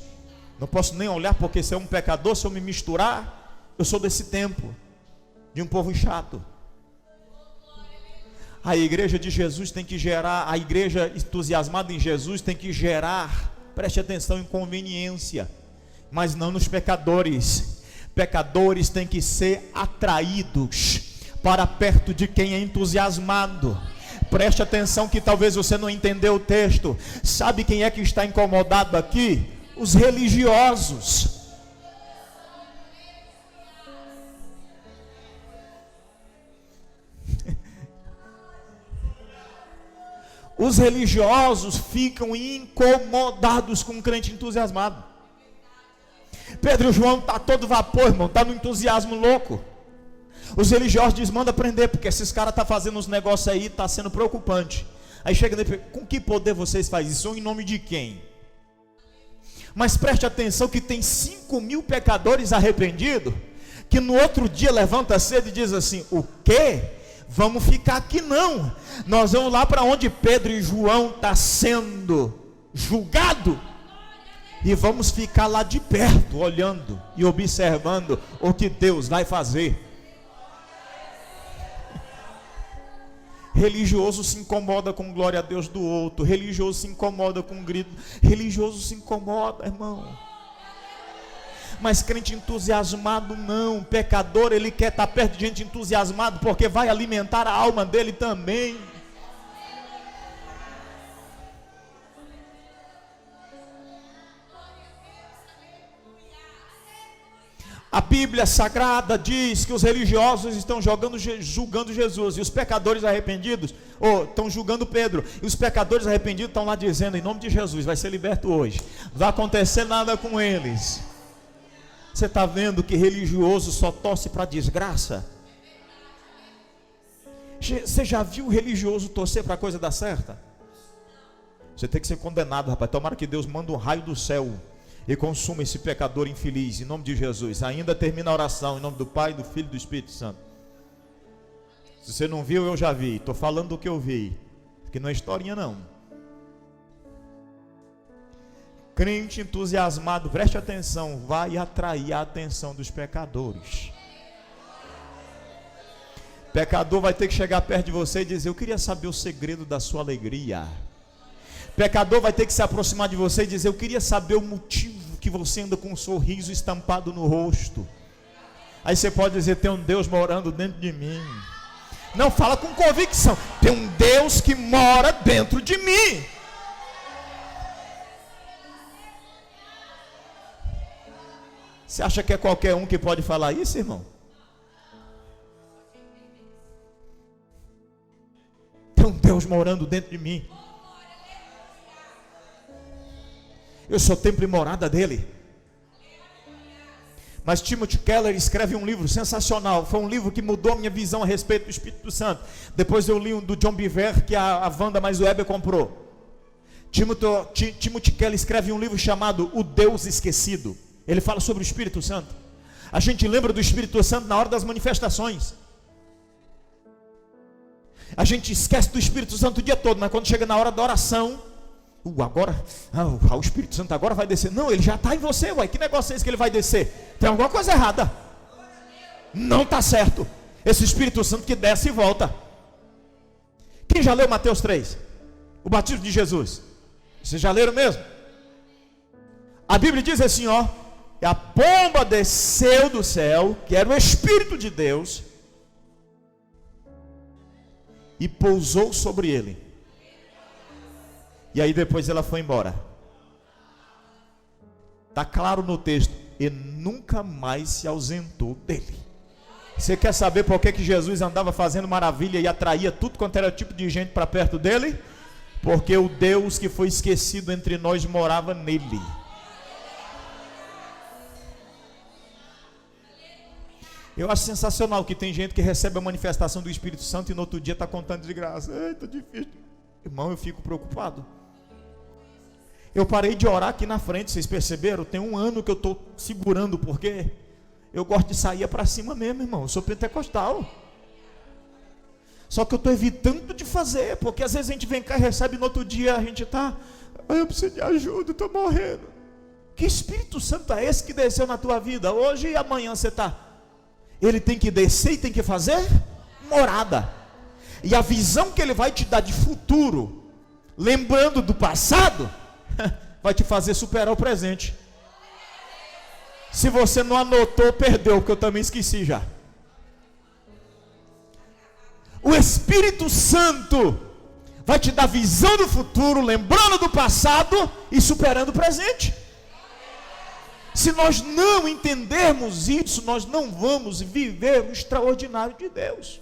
Não posso nem olhar, porque se é um pecador, se eu me misturar, eu sou desse tempo, de um povo chato. A igreja de Jesus tem que gerar, a igreja entusiasmada em Jesus tem que gerar, preste atenção, inconveniência, mas não nos pecadores. Pecadores têm que ser atraídos para perto de quem é entusiasmado. Preste atenção que talvez você não entendeu o texto. Sabe quem é que está incomodado aqui? Os religiosos. Os religiosos ficam incomodados com um crente entusiasmado. Pedro e João está todo vapor, irmão, está no entusiasmo louco. Os religiosos dizem: manda prender, porque esses caras estão fazendo uns negócios aí, está sendo preocupante. Aí chega nele: com que poder vocês fazem isso? Ou em nome de quem? Mas preste atenção que tem 5.000 pecadores arrependidos, que no outro dia levanta cedo e diz assim: o quê? Vamos ficar aqui não, nós vamos lá para onde Pedro e João estão sendo julgados, e vamos ficar lá de perto, olhando e observando o que Deus vai fazer. Religioso se incomoda com glória a Deus do outro, religioso se incomoda com grito, religioso se incomoda, irmão. Mas crente entusiasmado não. Pecador, ele quer estar perto de gente entusiasmado, porque vai alimentar a alma dele também. A Bíblia Sagrada diz que os religiosos estão julgando Jesus, e os pecadores arrependidos, estão julgando Pedro, e os pecadores arrependidos estão lá dizendo: em nome de Jesus, vai ser liberto hoje, não vai acontecer nada com eles. Você está vendo que religioso só torce para desgraça? Você já viu religioso torcer para a coisa dar certa? Você tem que ser condenado, rapaz. Tomara que Deus manda um raio do céu e consuma esse pecador infeliz, em nome de Jesus. Ainda termina a oração, em nome do Pai, do Filho e do Espírito Santo. Se você não viu, eu já vi. Estou falando do que eu vi, que não é historinha não. Crente entusiasmado, preste atenção, vai atrair a atenção dos pecadores. Pecador vai ter que chegar perto de você e dizer: eu queria saber o segredo da sua alegria. Pecador vai ter que se aproximar de você e dizer: eu queria saber o motivo que você anda com um sorriso estampado no rosto. Aí você pode dizer: tem um Deus morando dentro de mim. Não, fala com convicção: tem um Deus que mora dentro de mim. Você acha que é qualquer um que pode falar isso, irmão? Tem um Deus morando dentro de mim. Eu sou templo e morada dele. Mas Timothy Keller escreve um livro sensacional. Foi um livro que mudou a minha visão a respeito do Espírito Santo. Depois eu li um do John Bevere, que a Wanda mais Weber comprou. Timothy Keller escreve um livro chamado O Deus Esquecido. Ele fala sobre o Espírito Santo. A gente lembra do Espírito Santo na hora das manifestações. A gente esquece do Espírito Santo o dia todo, mas quando chega na hora da oração, Agora, o Espírito Santo agora vai descer. Não, ele já está em você, ué. Que negócio é esse que ele vai descer? Tem alguma coisa errada. Não está certo. Esse Espírito Santo que desce e volta. Quem já leu Mateus 3? O batismo de Jesus. Vocês já leram mesmo? A Bíblia diz assim, ó. Que a pomba desceu do céu, que era o Espírito de Deus, e pousou sobre ele. E aí depois ela foi embora. Está claro no texto. E nunca mais se ausentou dele. Você quer saber por que Jesus andava fazendo maravilha e atraía tudo quanto era tipo de gente para perto dele? Porque o Deus que foi esquecido entre nós morava nele. Eu acho sensacional que tem gente que recebe a manifestação do Espírito Santo e no outro dia está contando de graça. Eita, difícil. Irmão, eu fico preocupado. Eu parei de orar aqui na frente, vocês perceberam? Tem 1 ano que eu estou segurando, porque eu gosto de sair para cima mesmo, irmão. Eu sou pentecostal. Só que eu estou evitando de fazer, porque às vezes a gente vem cá e recebe, no outro dia a gente está, eu preciso de ajuda, estou morrendo. Que Espírito Santo é esse que desceu na tua vida? Hoje e amanhã você está. Ele tem que descer e tem que fazer morada. E a visão que ele vai te dar de futuro, lembrando do passado, vai te fazer superar o presente. Se você não anotou, perdeu, porque eu também esqueci já. O Espírito Santo vai te dar visão do futuro, lembrando do passado e superando o presente. Se nós não entendermos isso, nós não vamos viver o extraordinário de Deus.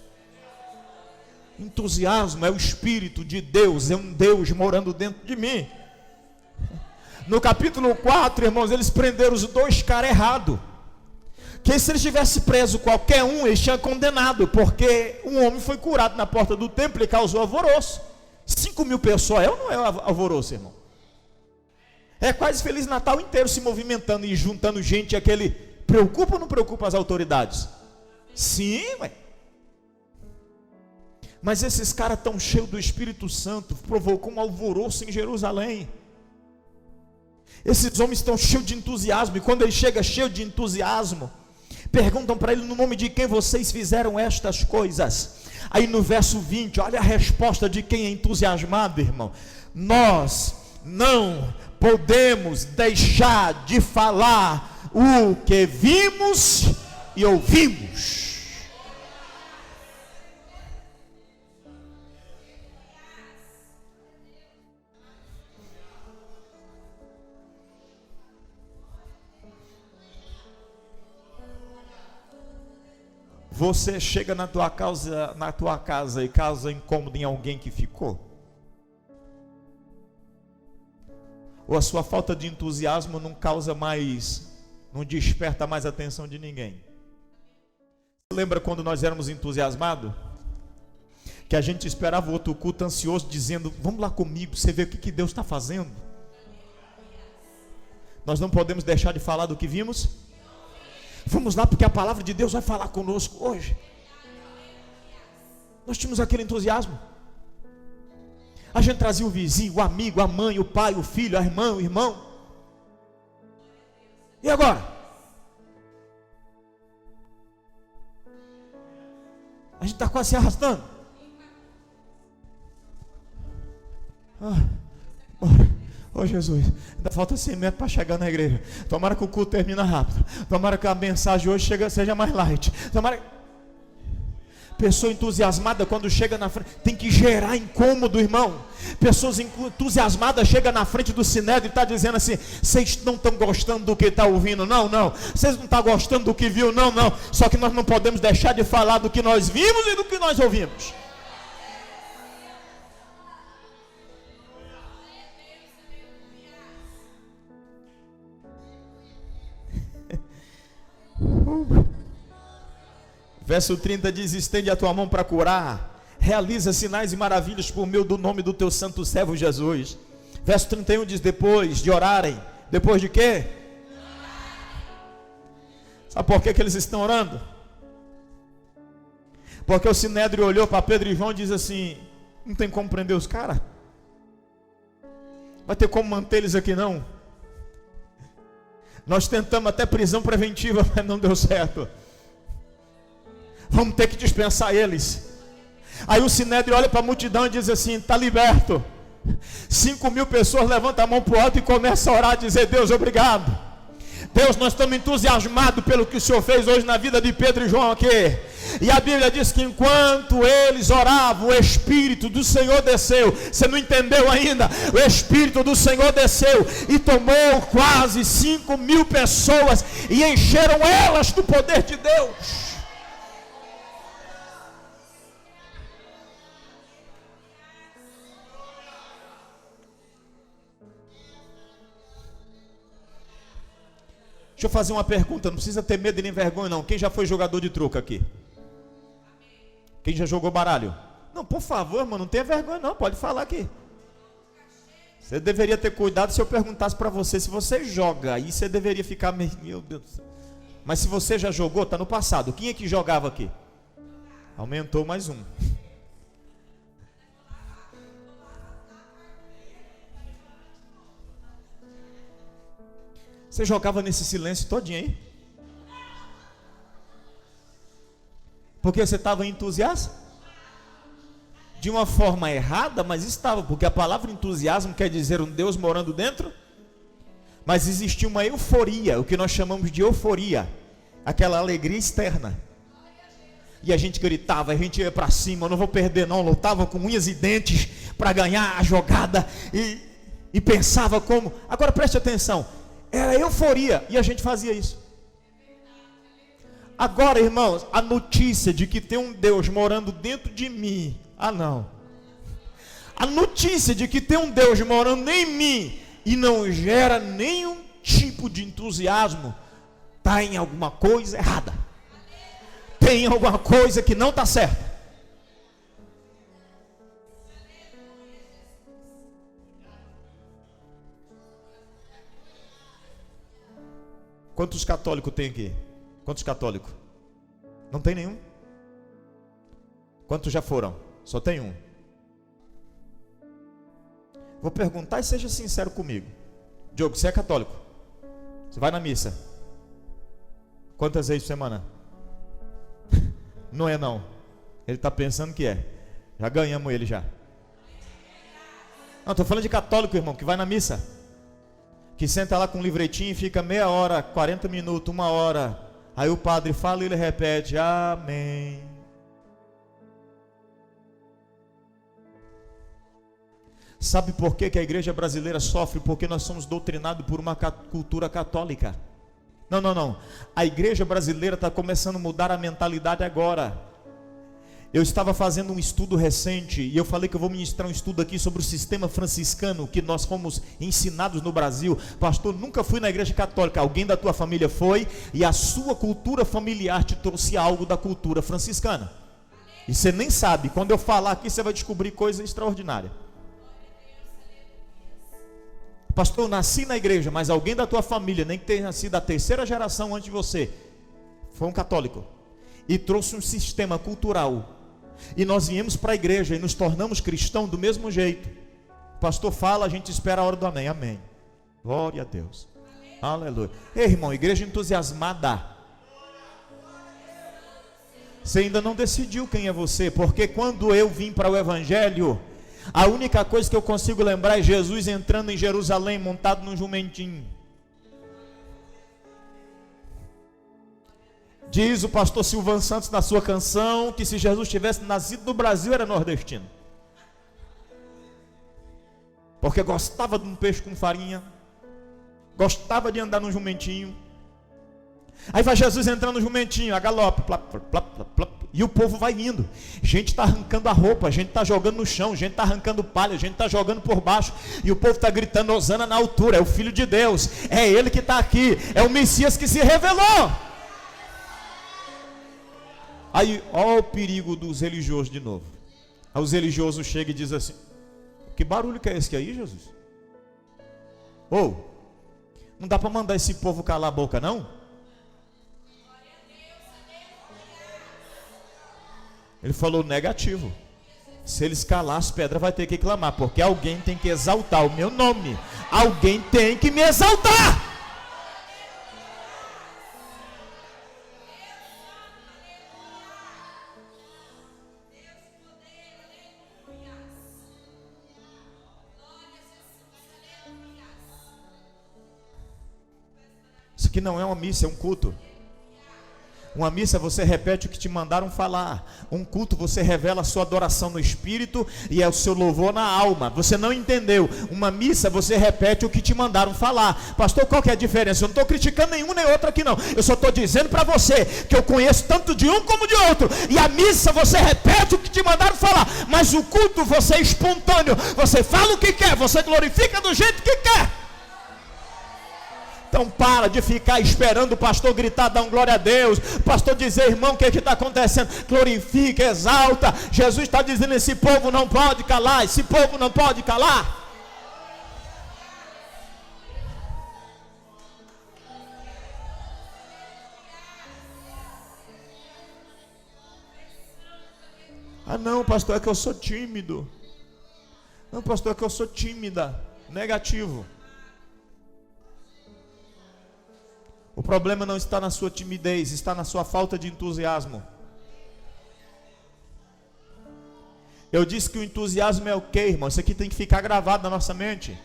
Entusiasmo é o Espírito de Deus, é um Deus morando dentro de mim. No capítulo 4, irmãos, eles prenderam os 2 caras errados. Que se eles tivessem preso qualquer um, eles tinham condenado, porque um homem foi curado na porta do templo e causou alvoroço. 5.000 pessoas, é ou não é alvoroço, irmão? É quase Feliz Natal inteiro se movimentando e juntando gente. Aquele, preocupa ou não preocupa as autoridades? Sim, ué. Mas esses caras tão cheios do Espírito Santo, provocou um alvoroço em Jerusalém. Esses homens estão cheios de entusiasmo, e quando ele chega cheio de entusiasmo, perguntam para ele: no nome de quem vocês fizeram estas coisas? Aí no verso 20, olha a resposta de quem é entusiasmado, irmão. Nós não podemos deixar de falar o que vimos e ouvimos. Você chega na tua casa e causa incômodo em alguém que ficou? Ou a sua falta de entusiasmo não causa mais, não desperta mais a atenção de ninguém? Você lembra quando nós éramos entusiasmados? Que a gente esperava o outro culto ansioso, dizendo: vamos lá comigo, você vê o que Deus está fazendo. Nós não podemos deixar de falar do que vimos. Vamos lá, porque a palavra de Deus vai falar conosco hoje. Nós tínhamos aquele entusiasmo. A gente trazia o vizinho, o amigo, a mãe, o pai, o filho, a irmã, o irmão. E agora? A gente está quase se arrastando. Oh Jesus, ainda falta 100 metros para chegar na igreja. Tomara que o culto termine rápido. Tomara que a mensagem hoje seja mais light. Pessoa entusiasmada, quando chega na frente, tem que gerar incômodo, irmão. Pessoas entusiasmadas chegam na frente do sinédrio e está dizendo assim: vocês não estão gostando do que está ouvindo? Não. Vocês não estão gostando do que viu? Não. Só que nós não podemos deixar de falar do que nós vimos e do que nós ouvimos. Verso 30 diz: estende a tua mão para curar, realiza sinais e maravilhas por meio do nome do teu santo servo Jesus. Verso 31 diz: depois de orarem, depois de quê? Sabe por que eles estão orando? Porque o sinédrio olhou para Pedro e João e diz assim: não tem como prender os caras. Vai ter como manter eles aqui não? Nós tentamos até prisão preventiva, mas não deu certo. Vamos ter que dispensar eles. Aí o Sinédrio olha para a multidão e diz assim: está liberto. 5.000 pessoas levantam a mão para o alto e começam a orar, a dizer: Deus, obrigado. Deus, nós estamos entusiasmados pelo que o Senhor fez hoje na vida de Pedro e João aqui. E a Bíblia diz que enquanto eles oravam, o Espírito do Senhor desceu. Você não entendeu ainda? O Espírito do Senhor desceu e tomou quase 5.000 pessoas e encheram elas do poder de Deus. Deixa eu fazer uma pergunta, não precisa ter medo e nem vergonha não. Quem já foi jogador de truco aqui? Quem já jogou baralho? Não, por favor, irmão, não tenha vergonha não, pode falar aqui. Você deveria ter cuidado se eu perguntasse para você se você joga. Aí você deveria ficar meio, meu Deus do céu. Mas se você já jogou, está no passado. Quem é que jogava aqui? Aumentou mais um. Você jogava nesse silêncio todinho aí? Porque você estava entusiasta? De uma forma errada, mas estava. Porque a palavra entusiasmo quer dizer um Deus morando dentro. Mas existia uma euforia, o que nós chamamos de euforia. Aquela alegria externa. E a gente gritava, a gente ia para cima, eu não vou perder não. Lutava com unhas e dentes para ganhar a jogada. E pensava como. Agora preste atenção. Era euforia, e a gente fazia isso. Agora, irmãos, a notícia de que tem um Deus morando dentro de mim. Ah, não. A notícia de que tem um Deus morando em mim e não gera nenhum tipo de entusiasmo, está em alguma coisa errada. Tem alguma coisa que não está certa. Quantos católicos tem aqui? Quantos católicos? Não tem nenhum? Quantos já foram? Só tem um. Vou perguntar e seja sincero comigo. Diogo, você é católico? Você vai na missa? Quantas vezes por semana? Não é não. Ele está pensando que é. Já ganhamos ele já. Não, estou falando de católico, irmão, que vai na missa. Que senta lá com um livretinho e fica meia hora, 40 minutos, 1 hora. Aí o padre fala e ele repete: amém. Sabe por que a igreja brasileira sofre? Porque nós somos doutrinados por uma cultura católica. Não. A igreja brasileira está começando a mudar a mentalidade agora. Eu estava fazendo um estudo recente e eu falei que eu vou ministrar um estudo aqui sobre o sistema franciscano que nós fomos ensinados no Brasil. Pastor, nunca fui na igreja católica. Alguém da tua família foi e a sua cultura familiar te trouxe algo da cultura franciscana. E você nem sabe. Quando eu falar aqui, você vai descobrir coisa extraordinária. Pastor, eu nasci na igreja, mas alguém da tua família, nem que tenha nascido a 3ª geração antes de você, foi um católico e trouxe um sistema cultural. E nós viemos para a igreja e nos tornamos cristãos do mesmo jeito. O pastor fala, a gente espera a hora do amém. Amém. Glória a Deus. Aleluia. Ei, irmão, igreja entusiasmada. Você ainda não decidiu quem é você, porque quando eu vim para o evangelho, a única coisa que eu consigo lembrar é Jesus entrando em Jerusalém montado num jumentinho. Diz o pastor Silvan Santos na sua canção que se Jesus tivesse nascido no Brasil era nordestino. Porque gostava de um peixe com farinha, gostava de andar num jumentinho. Aí vai Jesus entrando no jumentinho, a galope, plap, plap, plap, plap, e o povo vai indo. Gente está arrancando a roupa, gente está jogando no chão, gente está arrancando palha, gente está jogando por baixo, e o povo está gritando: Hosana na altura, é o Filho de Deus, é Ele que está aqui, é o Messias que se revelou. Aí, ó o perigo dos religiosos de novo. Aí os religiosos chegam e dizem assim: que barulho que é esse aí, Jesus? Não dá para mandar esse povo calar a boca, não? Ele falou negativo. Se eles calar, as pedras vai ter que clamar, porque alguém tem que exaltar o meu nome. Alguém tem que me exaltar. Isso aqui não é uma missa, é um culto. Uma missa você repete o que te mandaram falar. Um culto você revela a sua adoração no espírito e é o seu louvor na alma. Você não entendeu? Uma missa você repete o que te mandaram falar. Pastor, qual que é a diferença? Eu não estou criticando nenhum nem outro aqui não. Eu só estou dizendo para você que eu conheço tanto de um como de outro. E a missa você repete o que te mandaram falar. Mas o culto você é espontâneo. Você fala o que quer, você glorifica do jeito que quer. Então para de ficar esperando o pastor gritar, dar um glória a Deus, o pastor dizer, irmão, o que está acontecendo? Glorifica, exalta. Jesus está dizendo, esse povo não pode calar, esse povo não pode calar. Ah não, pastor, é que eu sou tímido. Não, pastor, é que eu sou tímida. Negativo. O problema não está na sua timidez, está na sua falta de entusiasmo. Eu disse que o entusiasmo é o quê, irmão? Isso aqui tem que ficar gravado na nossa mente.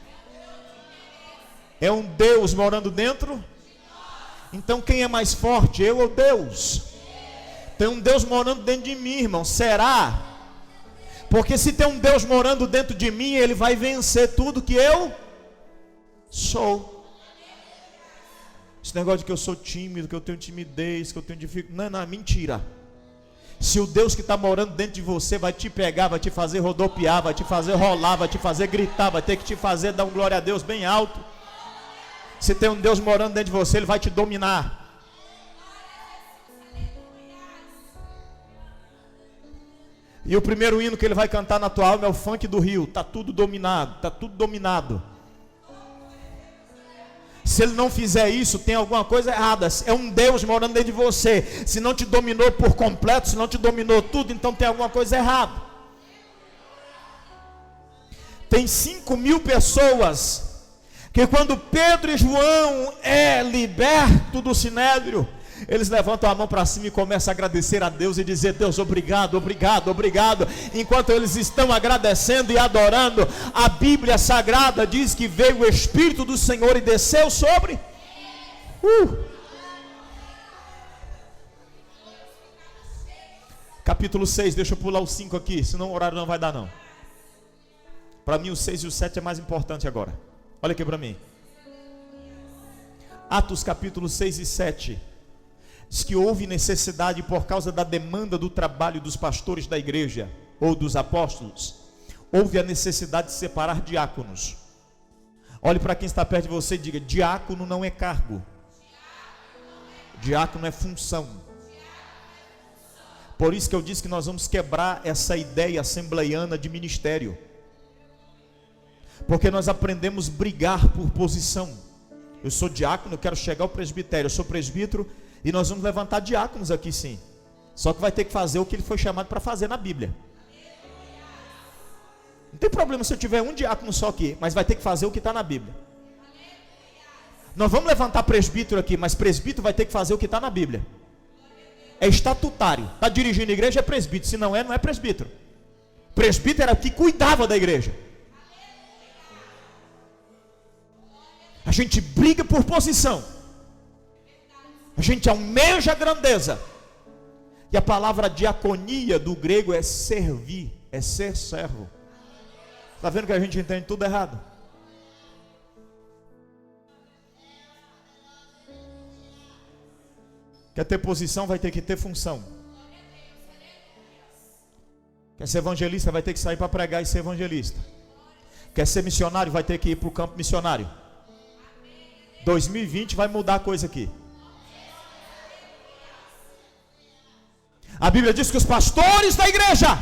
É um Deus morando dentro? Então quem é mais forte, eu ou Deus? Tem um Deus morando dentro de mim, irmão. Será? Porque se tem um Deus morando dentro de mim, Ele vai vencer tudo que eu sou. Esse negócio de que eu sou tímido, que eu tenho timidez, que eu tenho dificuldade, não, mentira. Se o Deus que está morando dentro de você vai te pegar, vai te fazer rodopiar, vai te fazer rolar, vai te fazer gritar, vai ter que te fazer dar um glória a Deus bem alto. Se tem um Deus morando dentro de você, Ele vai te dominar. E o primeiro hino que Ele vai cantar na tua alma é o funk do Rio. Está tudo dominado, está tudo dominado. Se Ele não fizer isso, tem alguma coisa errada. É um Deus morando dentro de você. Se não te dominou por completo, se não te dominou tudo, então tem alguma coisa errada. Tem 5.000 pessoas que quando Pedro e João é liberto do sinédrio, eles levantam a mão para cima e começam a agradecer a Deus e dizer, Deus, obrigado, obrigado, obrigado. Enquanto eles estão agradecendo e adorando, a Bíblia Sagrada diz que veio o Espírito do Senhor e desceu sobre capítulo 6, deixa eu pular o 5 aqui, senão o horário não vai dar não. Para mim o 6 e o 7 é mais importante agora. Olha aqui para mim. Atos capítulo 6 e 7. Diz que houve necessidade por causa da demanda do trabalho dos pastores da igreja, ou dos apóstolos. Houve a necessidade de separar diáconos. Olhe para quem está perto de você e diga, diácono não é cargo. Diácono é função. Por isso que eu disse que nós vamos quebrar essa ideia assembleiana de ministério. Porque nós aprendemos a brigar por posição. Eu sou diácono, eu quero chegar ao presbitério. Eu sou presbítero e nós vamos levantar diáconos aqui sim. Só que vai ter que fazer o que ele foi chamado para fazer na Bíblia. Não tem problema se eu tiver um diácono só aqui, mas vai ter que fazer o que está na Bíblia. Nós vamos levantar presbítero aqui, mas presbítero vai ter que fazer o que está na Bíblia. É estatutário. Está dirigindo a igreja, é presbítero. Se não é, não é presbítero. Presbítero era o que cuidava da igreja. A gente briga por posição. A gente almeja a grandeza. E a palavra diaconia do grego é servir, é ser servo. Está vendo que a gente entende tudo errado? Quer ter posição, vai ter que ter função. Quer ser evangelista, vai ter que sair para pregar e ser evangelista. Quer ser missionário, vai ter que ir para o campo missionário. 2020 vai mudar a coisa aqui. A Bíblia diz que os pastores da igreja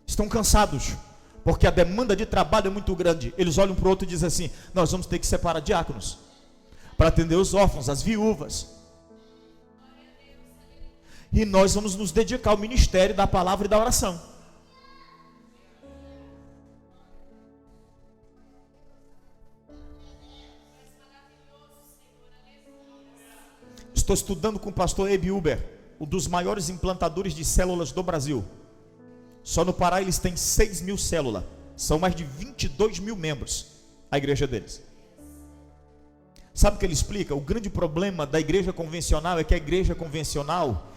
estão cansados, porque a demanda de trabalho é muito grande. Eles olham para o outro e dizem assim: nós vamos ter que separar diáconos para atender os órfãos, as viúvas. E nós vamos nos dedicar ao ministério da palavra e da oração. estou estudando com o pastor Ebi Uber, um dos maiores implantadores de células do Brasil. Só no Pará eles têm 6.000 células. São mais de 22 mil membros a igreja deles. Sabe o que ele explica? O grande problema da igreja convencional é que a igreja convencional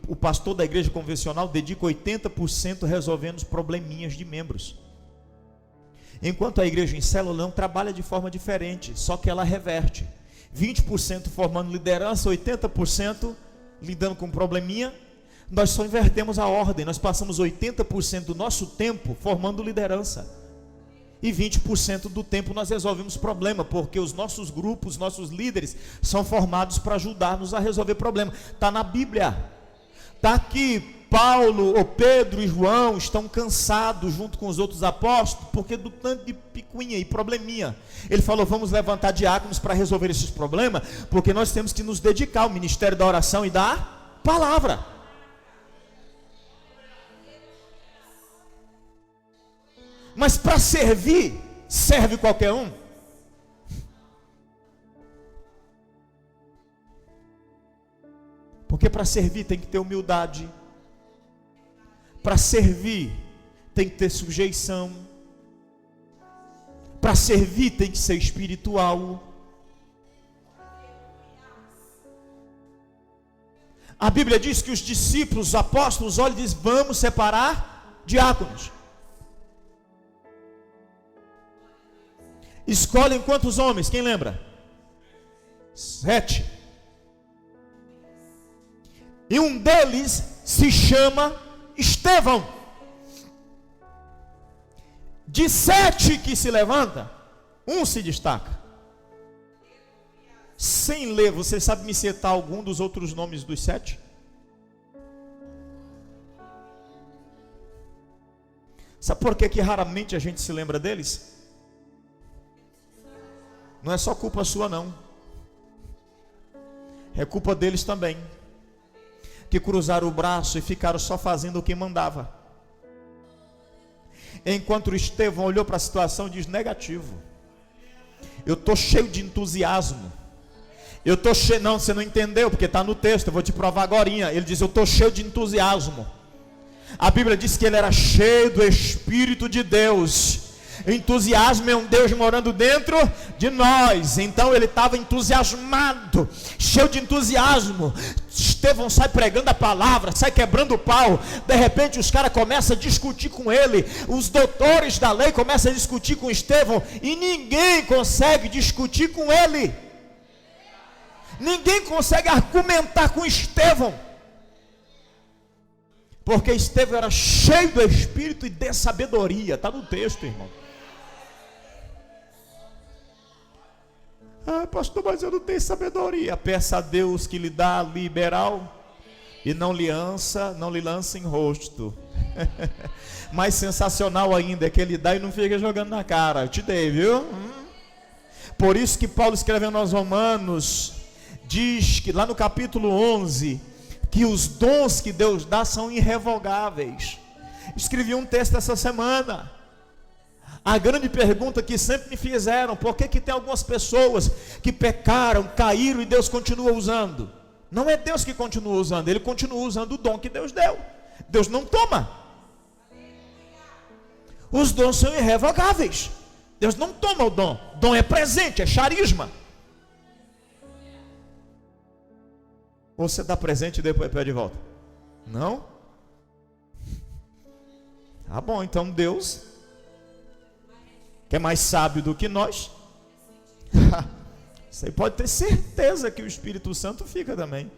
o pastor da igreja convencional dedica 80% resolvendo os probleminhas de membros. Enquanto a igreja em célula não trabalha de forma diferente, só que ela reverte. 20% formando liderança, 80% lidando com probleminha. Nós só invertemos a ordem, nós passamos 80% do nosso tempo formando liderança. E 20% do tempo nós resolvemos problema, porque os nossos grupos, nossos líderes são formados para ajudar-nos a resolver problema. Está na Bíblia. Está aqui, Paulo, ou Pedro e João estão cansados junto com os outros apóstolos, porque do tanto de picuinha e probleminha. Ele falou, vamos levantar diáconos para resolver esses problemas, porque nós temos que nos dedicar ao ministério da oração e da palavra. Mas para servir, serve qualquer um? Porque para servir tem que ter humildade. Para servir tem que ter sujeição. Para servir tem que ser espiritual. A Bíblia diz que os discípulos, os apóstolos, olham e dizem, vamos separar diáconos. Escolhem quantos homens? Quem lembra? 7. E um deles se chama Estevão. De 7 que se levanta, um se destaca. Sem ler, você sabe me citar algum dos outros nomes dos 7? Sabe por que raramente a gente se lembra deles? Não é só culpa sua não, é culpa deles também, que cruzaram o braço e ficaram só fazendo o que mandava. Enquanto Estevão olhou para a situação e diz, negativo, eu estou cheio de entusiasmo, eu estou cheio, não, você não entendeu, porque está no texto, eu vou te provar agorinha. Ele diz, eu estou cheio de entusiasmo. A Bíblia diz que ele era cheio do Espírito de Deus. Entusiasmo é um Deus morando dentro de nós. Então ele estava entusiasmado, cheio de entusiasmo. Estevão sai pregando a palavra, sai quebrando o pau. De repente os caras começam a discutir com ele. Os doutores da lei começam a discutir com Estevão, e ninguém consegue discutir com ele. Ninguém consegue argumentar com Estevão, porque Estevão era cheio do Espírito e de sabedoria. Está no texto, irmão. Ah, pastor, mas eu não tenho sabedoria. Peça a Deus que lhe dá liberal e não lhe lança em rosto. Mais sensacional ainda é que ele dá e não fica jogando na cara. Eu te dei, viu? Por isso que Paulo, escrevendo aos Romanos, diz que lá no capítulo 11, que os dons que Deus dá são irrevogáveis. Escrevi um texto essa semana. A grande pergunta que sempre me fizeram, por que tem algumas pessoas que pecaram, caíram e Deus continua usando? Não é Deus que continua usando, Ele continua usando o dom que Deus deu. Deus não toma. Os dons são irrevogáveis. Deus não toma o dom. Dom é presente, é charisma. Ou você dá presente e depois pede de volta? Não? Tá bom, então Deus, que é mais sábio do que nós, você pode ter certeza que o Espírito Santo fica também,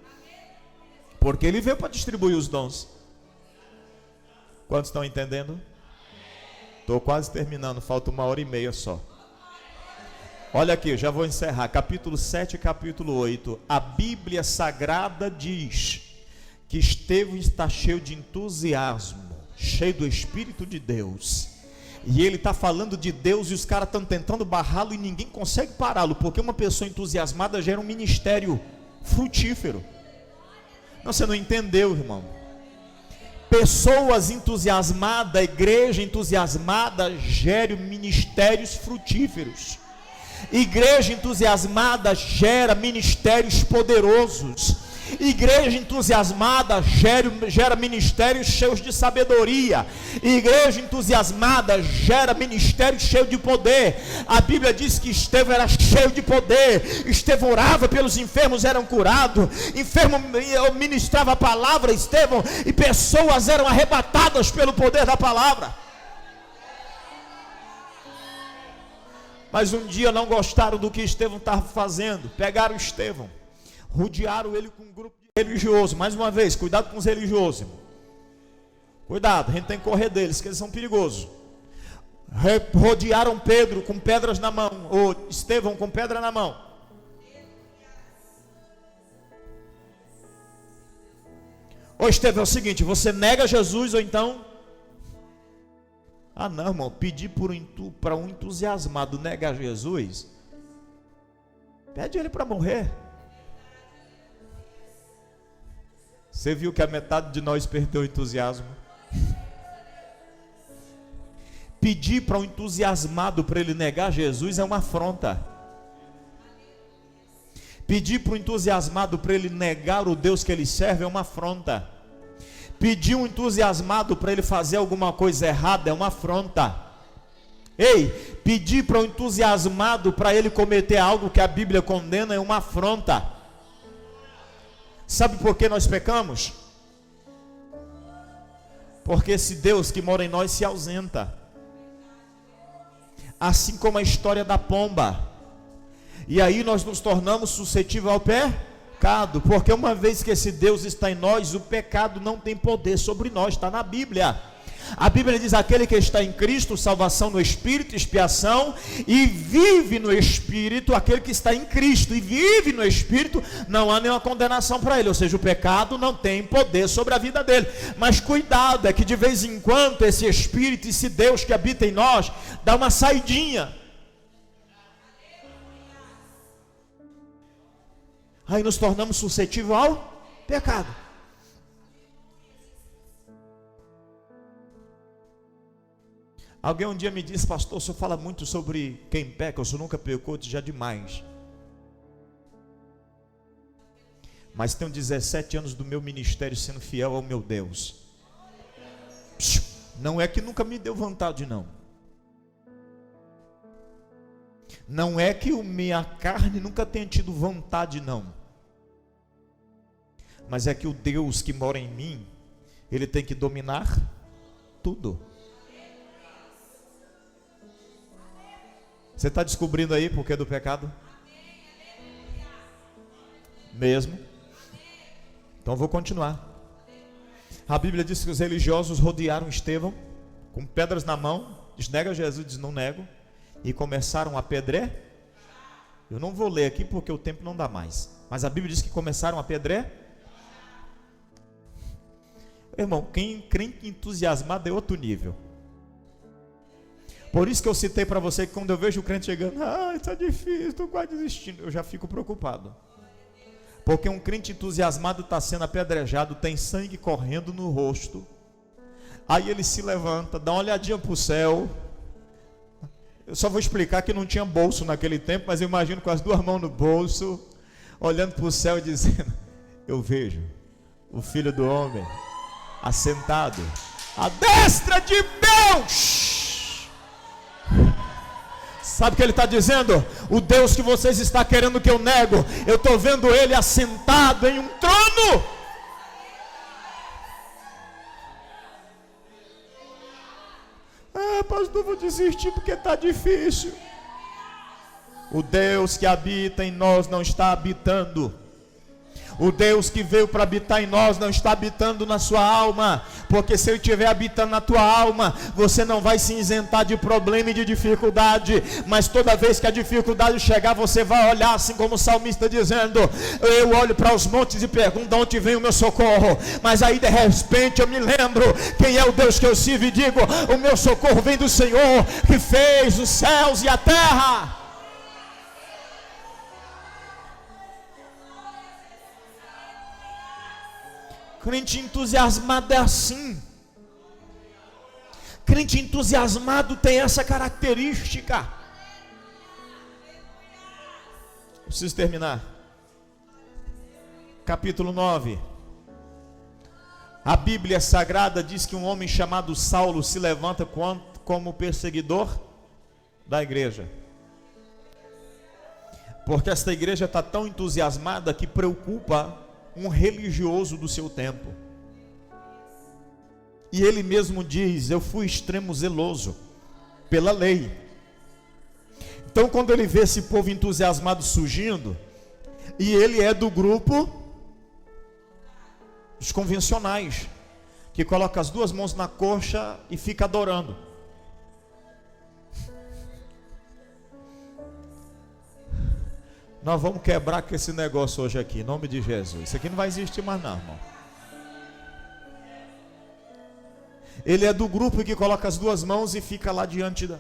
porque ele veio para distribuir os dons. Quantos estão entendendo? Estou quase terminando, falta 1h30 só. Olha aqui, já vou encerrar, capítulo 7 e capítulo 8, a Bíblia Sagrada diz que Estevão está cheio de entusiasmo, cheio do Espírito de Deus, e ele está falando de Deus, e os caras estão tentando barrá-lo e ninguém consegue pará-lo, porque uma pessoa entusiasmada gera um ministério frutífero. Não, você não entendeu, irmão. Pessoas entusiasmadas, igreja entusiasmada, gera ministérios frutíferos. Igreja entusiasmada gera ministérios poderosos. Igreja entusiasmada gera ministérios cheios de sabedoria. Igreja entusiasmada gera ministérios cheios de poder. A Bíblia diz que Estevão era cheio de poder. Estevão orava pelos enfermos, eram curados. Enfermo ministrava a palavra, Estevão, e pessoas eram arrebatadas pelo poder da palavra. Mas um dia não gostaram do que Estevão estava fazendo. Pegaram Estevão, rodearam ele com um grupo de religiosos. Mais uma vez, cuidado com os religiosos, irmão. Cuidado, a gente tem que correr deles, que eles são perigosos. Rodearam Pedro com pedras na mão, ou Estevão com pedra na mão. Ô Estevão, é o seguinte, você nega Jesus ou então... Ah não, irmão, pedir para um entusiasmado negar Jesus, pede ele para morrer. Você viu que a metade de nós perdeu o entusiasmo? Pedir para um entusiasmado para ele negar Jesus é uma afronta. Pedir para um entusiasmado para ele negar o Deus que ele serve é uma afronta. Pedir um entusiasmado para ele fazer alguma coisa errada é uma afronta. Ei, pedir para um entusiasmado para ele cometer algo que a Bíblia condena é uma afronta. Sabe por que nós pecamos? Porque esse Deus que mora em nós se ausenta. Assim como a história da pomba. E aí nós nos tornamos suscetíveis ao pecado. Porque uma vez que esse Deus está em nós, o pecado não tem poder sobre nós. Está na Bíblia. A Bíblia diz: aquele que está em Cristo, salvação no Espírito, expiação, e vive no Espírito. Aquele que está em Cristo e vive no Espírito, não há nenhuma condenação para ele. Ou seja, o pecado não tem poder sobre a vida dele. Mas cuidado, é que de vez em quando esse Espírito, esse Deus que habita em nós, dá uma saidinha. Aí nos tornamos suscetíveis ao pecado. Alguém um dia me disse: pastor, o senhor fala muito sobre quem peca, o senhor nunca pecou, já demais. Mas tenho 17 anos do meu ministério sendo fiel ao meu Deus. Não é que nunca me deu vontade, não. Não é que minha carne nunca tenha tido vontade, não. Mas é que o Deus que mora em mim, Ele tem que dominar tudo. Você está descobrindo aí por que do pecado? Mesmo? Então vou continuar. A Bíblia diz que os religiosos rodearam Estevão com pedras na mão. Diz: nega Jesus, diz: não nego. E começaram a apedrejar. Eu não vou ler aqui porque o tempo não dá mais. Mas a Bíblia diz que começaram a apedrejar. Irmão, quem crente entusiasmado é outro nível. Por isso que eu citei para você que quando eu vejo o crente chegando: está difícil, estou quase desistindo, eu já fico preocupado. Porque um crente entusiasmado está sendo apedrejado, tem sangue correndo no rosto. Aí ele se levanta, dá uma olhadinha para o céu. Eu só vou explicar que não tinha bolso naquele tempo, mas eu imagino com as duas mãos no bolso, olhando para o céu e dizendo: eu vejo o Filho do Homem assentado à destra de Deus. Sabe o que ele está dizendo? O Deus que vocês estão querendo que eu nego, eu estou vendo ele assentado em um trono. Pastor, vou desistir porque está difícil. O Deus que habita em nós não está habitando. O Deus que veio para habitar em nós não está habitando na sua alma. Porque se Ele estiver habitando na tua alma, você não vai se isentar de problema e de dificuldade. Mas toda vez que a dificuldade chegar, você vai olhar assim como o salmista dizendo: eu olho para os montes e pergunto: de onde vem o meu socorro? Mas aí de repente eu me lembro quem é o Deus que eu sirvo e digo: o meu socorro vem do Senhor que fez os céus e a terra. Crente entusiasmado é assim. Crente entusiasmado tem essa característica. preciso terminar. Capítulo 9. A Bíblia Sagrada diz que um homem chamado Saulo se levanta como perseguidor da igreja. Porque esta igreja está tão entusiasmada que preocupa um religioso do seu tempo. E ele mesmo diz: eu fui extremo zeloso pela lei. Então quando ele vê esse povo entusiasmado surgindo, e ele é do grupo dos convencionais, que coloca as duas mãos na coxa e fica adorando. Nós vamos quebrar com esse negócio hoje aqui, em nome de Jesus. Isso aqui não vai existir mais não, irmão. Ele é do grupo que coloca as duas mãos e fica lá diante da...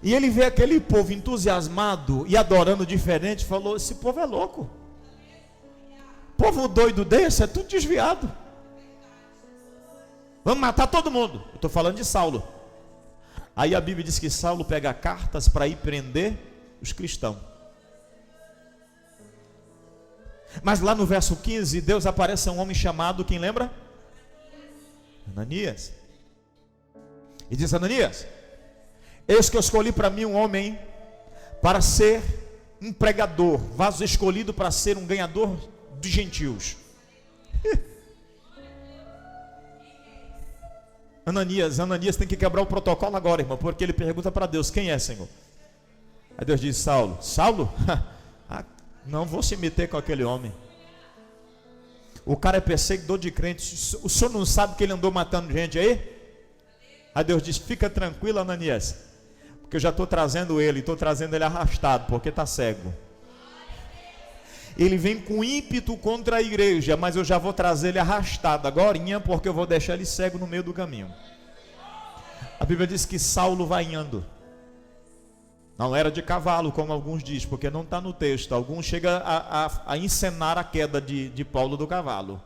E ele vê aquele povo entusiasmado e adorando diferente, falou: esse povo é louco. Povo doido desse é tudo desviado. Vamos matar todo mundo. Eu estou falando de Saulo. Aí a Bíblia diz que Saulo pega cartas para ir prender os cristãos. Mas lá no verso 15, Deus aparece a um homem chamado, quem lembra? Ananias. E diz: Ananias, eis que eu escolhi para mim um homem para ser um pregador, vaso escolhido para ser um ganhador de gentios. Ananias tem que quebrar o protocolo agora, irmão, porque ele pergunta para Deus: quem é, Senhor? Aí Deus diz: Saulo. Saulo? Não vou se meter com aquele homem. O cara é perseguidor de crentes. O senhor não sabe que ele andou matando gente aí? Aí Deus diz: fica tranquilo, Ananias, porque eu já estou trazendo ele, estou trazendo ele arrastado, porque está cego. Ele vem com ímpeto contra a igreja, mas eu já vou trazer ele arrastado agorinha, porque eu vou deixar ele cego no meio do caminho. A Bíblia diz que Saulo vai indo. Não era de cavalo, como alguns dizem, porque não está no texto. Alguns chegam a encenar a queda de Paulo do cavalo.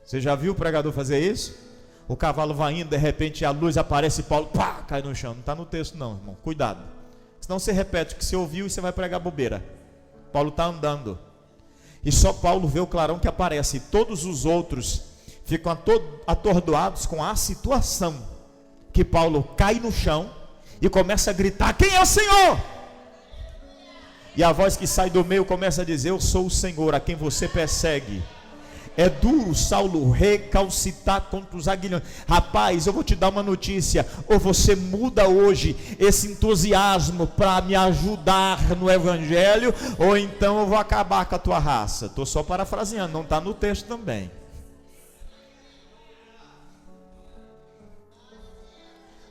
Você já viu o pregador fazer isso? O cavalo vai indo, de repente a luz aparece e Paulo, pá, cai no chão. Não está no texto não, irmão, cuidado. Senão você repete o que você ouviu e você vai pregar bobeira. Paulo está andando, e só Paulo vê o clarão que aparece, e todos os outros ficam atordoados com a situação, que Paulo cai no chão, e começa a gritar: quem é o Senhor? E a voz que sai do meio começa a dizer: eu sou o Senhor a quem você persegue. É duro Saulo recalcitar contra os aguilhões. Rapaz, eu vou te dar uma notícia: ou você muda hoje esse entusiasmo para me ajudar no evangelho, ou então eu vou acabar com a tua raça. Estou só parafraseando, não está no texto também.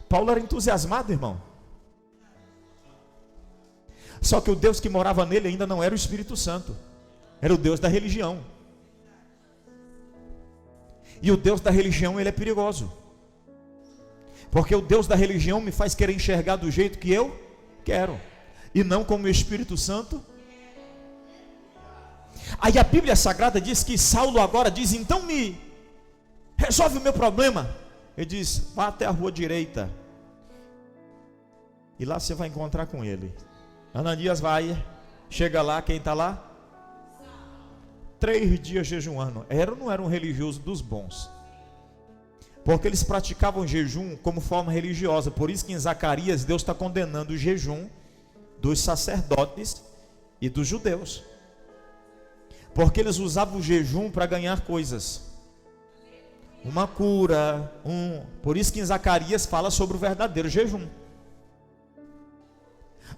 Paulo era entusiasmado, irmão. Só que o Deus que morava nele ainda não era o Espírito Santo, era o Deus da religião. E o Deus da religião, ele é perigoso, porque o Deus da religião me faz querer enxergar do jeito que eu quero, e não como o Espírito Santo. Aí a Bíblia Sagrada diz que Saulo agora diz: então me resolve o meu problema. Ele diz: vá até a rua direita, e lá você vai encontrar com ele. Ananias vai, chega lá, quem está lá? 3 dias jejuando. Não era um religioso dos bons, porque eles praticavam jejum como forma religiosa. Por isso que em Zacarias Deus está condenando o jejum dos sacerdotes e dos judeus, porque eles usavam o jejum para ganhar coisas, uma cura, por isso que em Zacarias fala sobre o verdadeiro jejum.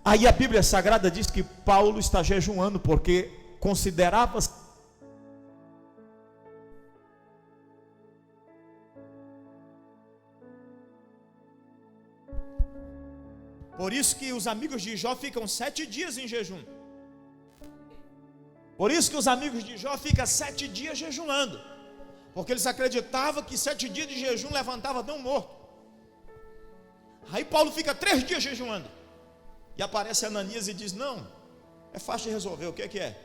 Aí a Bíblia Sagrada diz que Paulo está jejuando porque considerava. Por isso que os amigos de Jó ficam 7 dias em jejum. Por isso que os amigos de Jó ficam 7 dias jejuando, porque eles acreditavam que 7 dias de jejum levantava tão morto. Aí Paulo fica 3 dias jejuando, e aparece Ananias e diz: não, é fácil de resolver. O que é?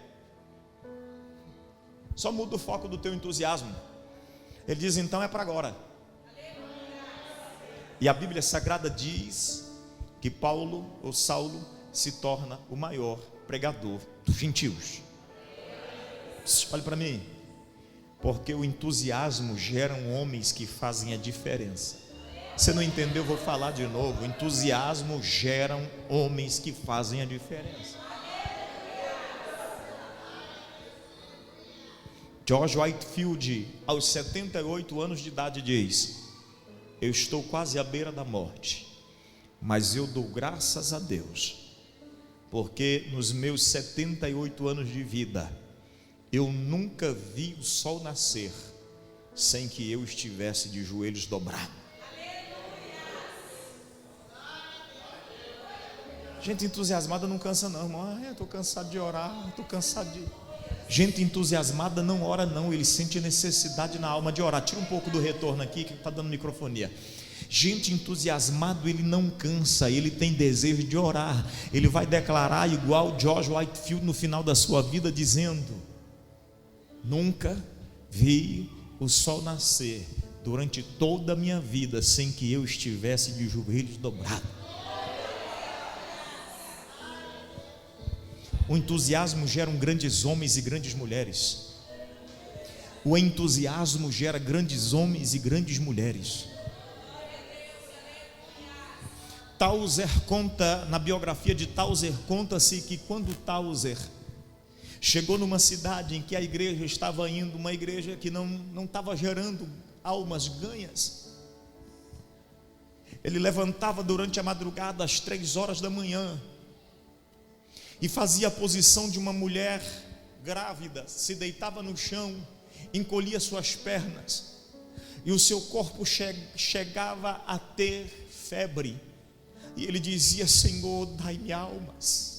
Só muda o foco do teu entusiasmo. Ele diz: então é para agora. E a Bíblia Sagrada diz que Paulo, ou Saulo, se torna o maior pregador dos gentios. Olhe para mim, porque o entusiasmo gera homens que fazem a diferença. Você não entendeu? Eu vou falar de novo. O entusiasmo gera homens que fazem a diferença. George Whitefield, aos 78 anos de idade, diz: eu estou quase à beira da morte, mas eu dou graças a Deus, porque nos meus 78 anos de vida, eu nunca vi o sol nascer sem que eu estivesse de joelhos dobrados. Gente entusiasmada não cansa não, irmão. Eu estou cansado de orar, estou cansado de... Gente entusiasmada não ora não, ele sente necessidade na alma de orar. Tira um pouco do retorno aqui que está dando microfonia. Gente entusiasmado, ele não cansa, ele tem desejo de orar. Ele vai declarar igual George Whitefield no final da sua vida, dizendo: nunca vi o sol nascer durante toda a minha vida sem que eu estivesse de joelhos dobrados. O entusiasmo gera grandes homens e grandes mulheres. O entusiasmo gera grandes homens e grandes mulheres. Tauser conta, na biografia de Tauser, conta-se que quando Tauser chegou numa cidade em que a igreja estava indo, uma igreja que não estava gerando almas ganhas, ele levantava durante a madrugada às 3 horas da manhã e fazia a posição de uma mulher grávida, se deitava no chão, encolhia suas pernas e o seu corpo chegava a ter febre, e ele dizia: Senhor, dai-me almas.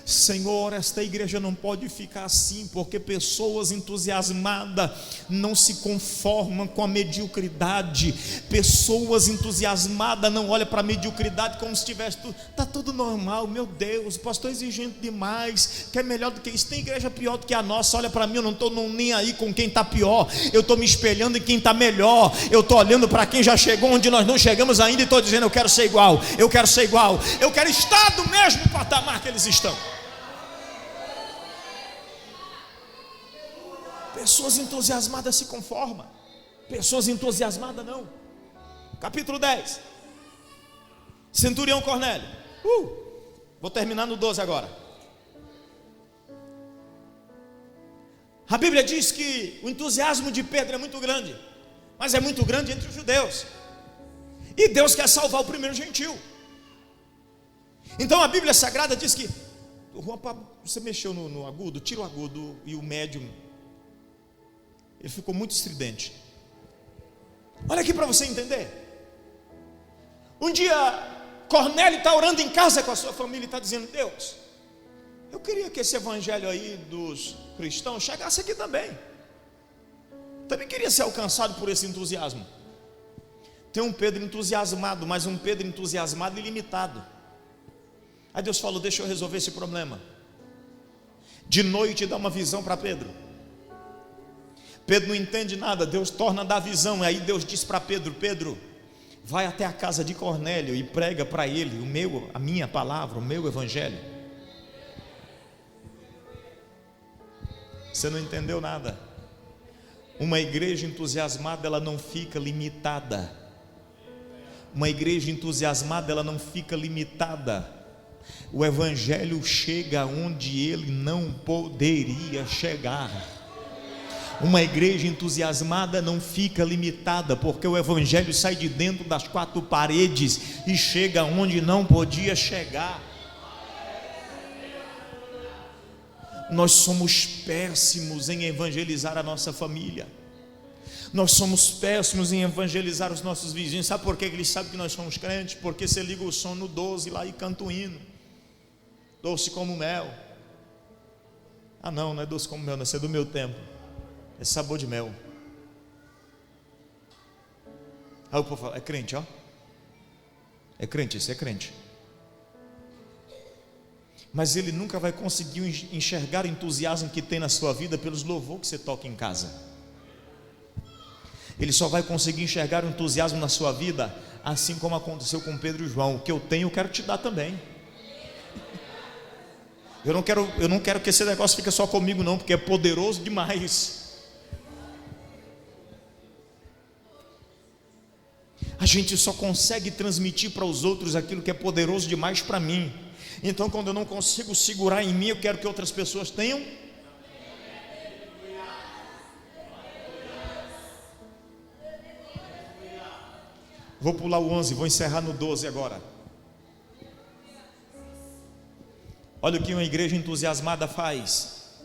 Senhor, esta igreja não pode ficar assim, porque pessoas entusiasmadas não se conformam com a mediocridade. Pessoas entusiasmadas não olham para a mediocridade como se tivesse tudo, está tudo normal. Meu Deus, o pastor é exigente demais, quer melhor do que isso. Tem igreja pior do que a nossa. Olha para mim, eu não estou nem aí com quem está pior, eu estou me espelhando em quem está melhor. Eu estou olhando para quem já chegou onde nós não chegamos ainda e estou dizendo: eu quero ser igual, eu quero ser igual, eu quero estar do mesmo patamar que eles estão. Pessoas entusiasmadas se conformam, pessoas entusiasmadas não. Capítulo 10, Centurião Cornélio. Vou terminar no 12 agora. A Bíblia diz que o entusiasmo de Pedro é muito grande, mas é muito grande entre os judeus, e Deus quer salvar o primeiro gentil. Então a Bíblia Sagrada diz que... Você mexeu no agudo, tira o agudo e o médio. Ele ficou muito estridente. Olha aqui para você entender. Um dia Cornélio está orando em casa com a sua família e está dizendo: Deus, eu queria que esse evangelho aí dos cristãos chegasse aqui também. Também queria ser alcançado por esse entusiasmo. Tem um Pedro entusiasmado, mas um Pedro entusiasmado ilimitado. Aí Deus falou: deixa eu resolver esse problema. De noite dá uma visão para Pedro. Pedro não entende nada, Deus torna a dar visão. Aí Deus diz para Pedro: Pedro, vai até a casa de Cornélio e prega para ele a minha palavra, o meu evangelho. Você não entendeu nada. Uma igreja entusiasmada, ela não fica limitada. Uma igreja entusiasmada, ela não fica limitada. O evangelho chega onde ele não poderia chegar. Uma igreja entusiasmada não fica limitada, porque o evangelho sai de dentro das 4 paredes e chega onde não podia chegar. Nós somos péssimos em evangelizar a nossa família. Nós somos péssimos em evangelizar os nossos vizinhos. Sabe por que eles sabem que nós somos crentes? Porque você liga o som no 12 lá e canta o hino. Doce como mel. Não é doce como mel, não, isso é do meu tempo. É sabor de mel. Aí o povo fala: é crente, ó. É crente, esse é crente. Mas ele nunca vai conseguir enxergar o entusiasmo que tem na sua vida pelos louvores que você toca em casa. Ele só vai conseguir enxergar o entusiasmo na sua vida assim como aconteceu com Pedro e João. O que eu tenho eu quero te dar também. Eu não quero que esse negócio fique só comigo não, porque é poderoso demais. A gente só consegue transmitir para os outros aquilo que é poderoso demais para mim. Então, quando eu não consigo segurar em mim, eu quero que outras pessoas tenham. Vou pular o 11, vou encerrar no 12 agora. Olha o que uma igreja entusiasmada faz.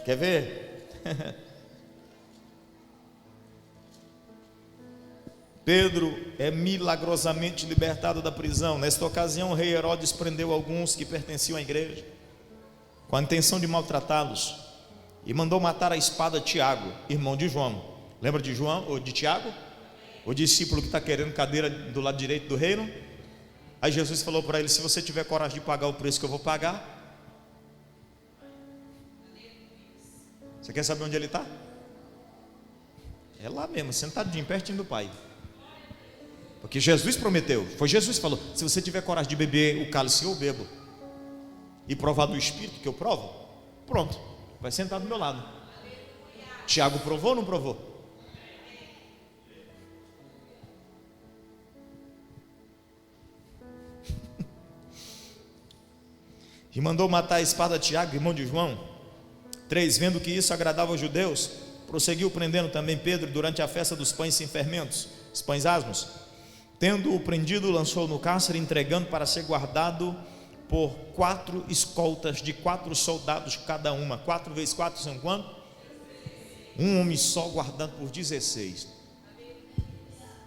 Quer ver? Pedro é milagrosamente libertado da prisão. Nesta ocasião, o rei Herodes prendeu alguns que pertenciam à igreja, com a intenção de maltratá-los, e mandou matar a espada Tiago, irmão de João. Lembra de João ou de Tiago? O discípulo que está querendo cadeira do lado direito do reino. Aí Jesus falou para ele: se você tiver coragem de pagar o preço que eu vou pagar. Você quer saber onde ele está? É lá mesmo, sentadinho, pertinho do Pai. Porque Jesus prometeu, foi Jesus que falou: se você tiver coragem de beber o cálice que eu bebo e provar do Espírito que eu provo, pronto, vai sentar do meu lado. Tiago provou ou não provou? E mandou matar a espada Tiago, irmão de João. 3, vendo que isso agradava aos judeus, prosseguiu prendendo também Pedro durante a festa dos pães sem fermentos, os pães asmos. Tendo-o prendido, lançou no cárcere, entregando para ser guardado por 4 escoltas de 4 soldados cada uma. 4 vezes 4 são quanto? Um homem só guardando por 16.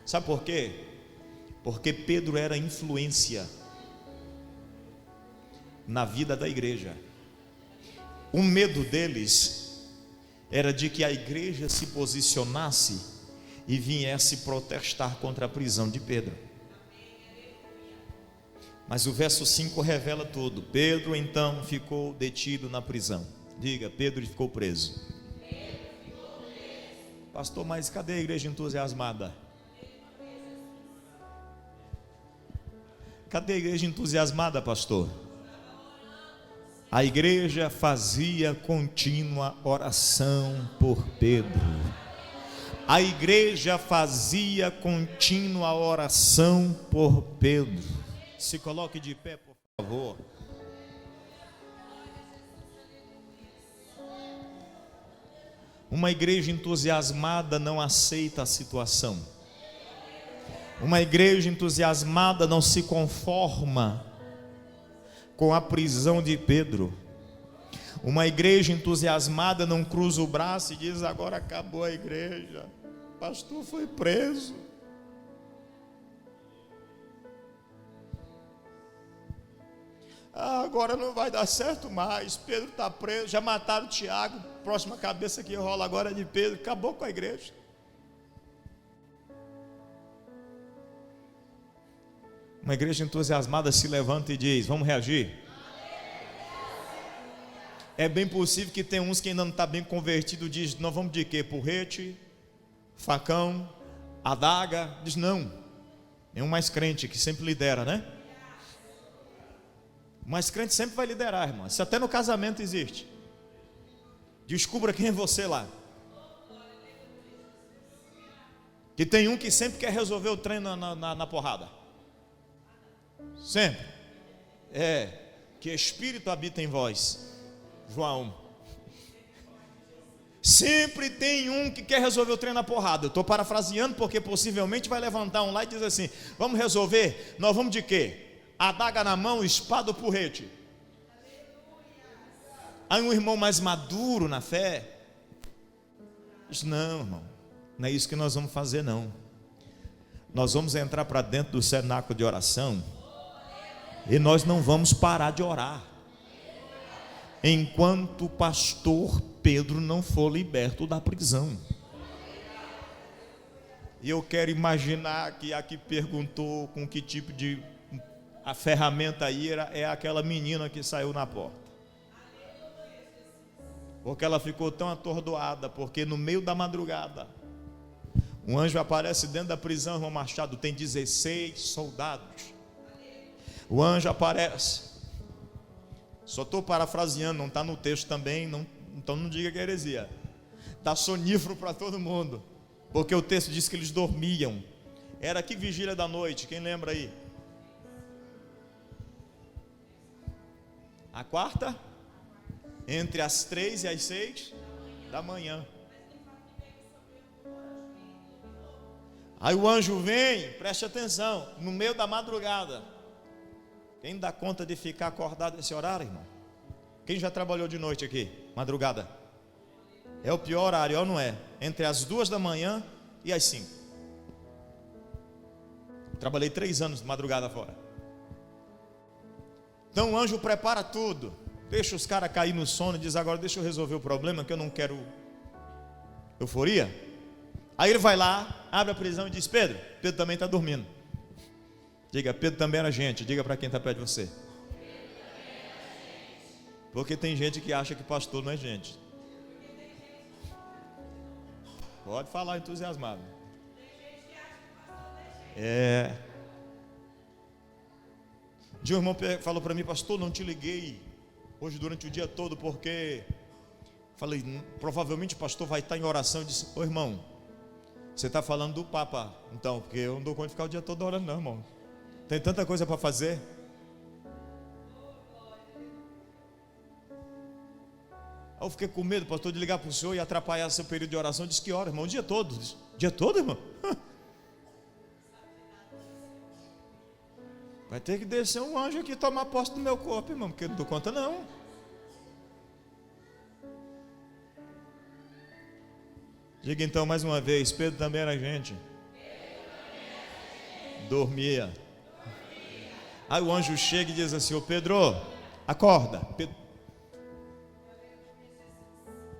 Sabe por quê? Porque Pedro era influência na vida da igreja. O medo deles era de que a igreja se posicionasse e viesse protestar contra a prisão de Pedro. Mas o verso 5 revela tudo. Pedro então ficou detido na prisão. Diga: Pedro ficou preso. Pastor, mas cadê a igreja entusiasmada? Cadê a igreja entusiasmada, pastor? A igreja fazia contínua oração por Pedro. A igreja fazia contínua oração por Pedro. Se coloque de pé, por favor. Uma igreja entusiasmada não aceita a situação. Uma igreja entusiasmada não se conforma com a prisão de Pedro. Uma igreja entusiasmada não cruza o braço e diz: agora acabou a igreja, o pastor foi preso. Agora não vai dar certo mais, Pedro está preso, já mataram o Tiago, próxima cabeça que rola agora é de Pedro. Acabou com a igreja. Uma igreja entusiasmada se levanta e diz: vamos reagir. É bem possível que tem uns que ainda não está bem convertido, diz: nós vamos de quê? Porrete, facão, adaga? Diz: não. Nenhum mais crente que sempre lidera, né? Mas crente sempre vai liderar, irmão. Isso até no casamento existe. Descubra quem é você lá. Que tem um que sempre quer resolver o trem na porrada. Sempre. Que espírito habita em vós, João. Sempre tem um que quer resolver o trem na porrada. Eu estou parafraseando porque possivelmente vai levantar um lá e diz assim: vamos resolver, nós vamos de quê? Adaga na mão, espada ou porrete? Aí um irmão mais maduro na fé diz: não, irmão, não é isso que nós vamos fazer, não. Nós vamos entrar para dentro do cenáculo de oração e nós não vamos parar de orar enquanto o pastor Pedro não for liberto da prisão. E eu quero imaginar que a que perguntou com que tipo de a ferramenta aí é aquela menina que saiu na porta. Porque ela ficou tão atordoada, porque no meio da madrugada um anjo aparece dentro da prisão, irmão Machado, tem 16 soldados. O anjo aparece. Só estou parafraseando, não está no texto também, não, então não diga que é heresia. Está sonífero para todo mundo, porque o texto diz que eles dormiam. Era que vigília da noite, quem lembra aí? A quarta? Entre as 3 e as 6 da manhã. Aí o anjo vem, preste atenção, no meio da madrugada. Quem dá conta de ficar acordado nesse horário, irmão? Quem já trabalhou de noite aqui? Madrugada. É o pior horário, ou não é? Entre as 2 da manhã e as 5. Trabalhei 3 anos de madrugada fora. Então o anjo prepara tudo. Deixa os caras cair no sono e diz: agora deixa eu resolver o problema, que eu não quero euforia. Aí ele vai lá, abre a prisão e diz: Pedro também está dormindo. Diga: Pedro também era gente. Diga para quem está perto de você. Porque tem gente que acha que pastor não é gente. Pode falar entusiasmado. Um dia o irmão falou para mim: pastor, não te liguei hoje durante o dia todo, porque falei, provavelmente o pastor vai estar em oração. Eu disse: ô irmão, você está falando do Papa, então, porque eu não dou conta de ficar o dia todo orando, não, irmão. Tem tanta coisa para fazer. Aí eu fiquei com medo, pastor, de ligar para o senhor e atrapalhar seu período de oração. Disse: que hora, irmão? O dia todo. Disse: dia todo, irmão? Vai ter que descer um anjo aqui e tomar posse do meu corpo, irmão, porque eu não dou conta, não. Diga então mais uma vez: Pedro também era gente. Dormia. Aí o anjo chega e diz assim: ô Pedro, acorda. Pedro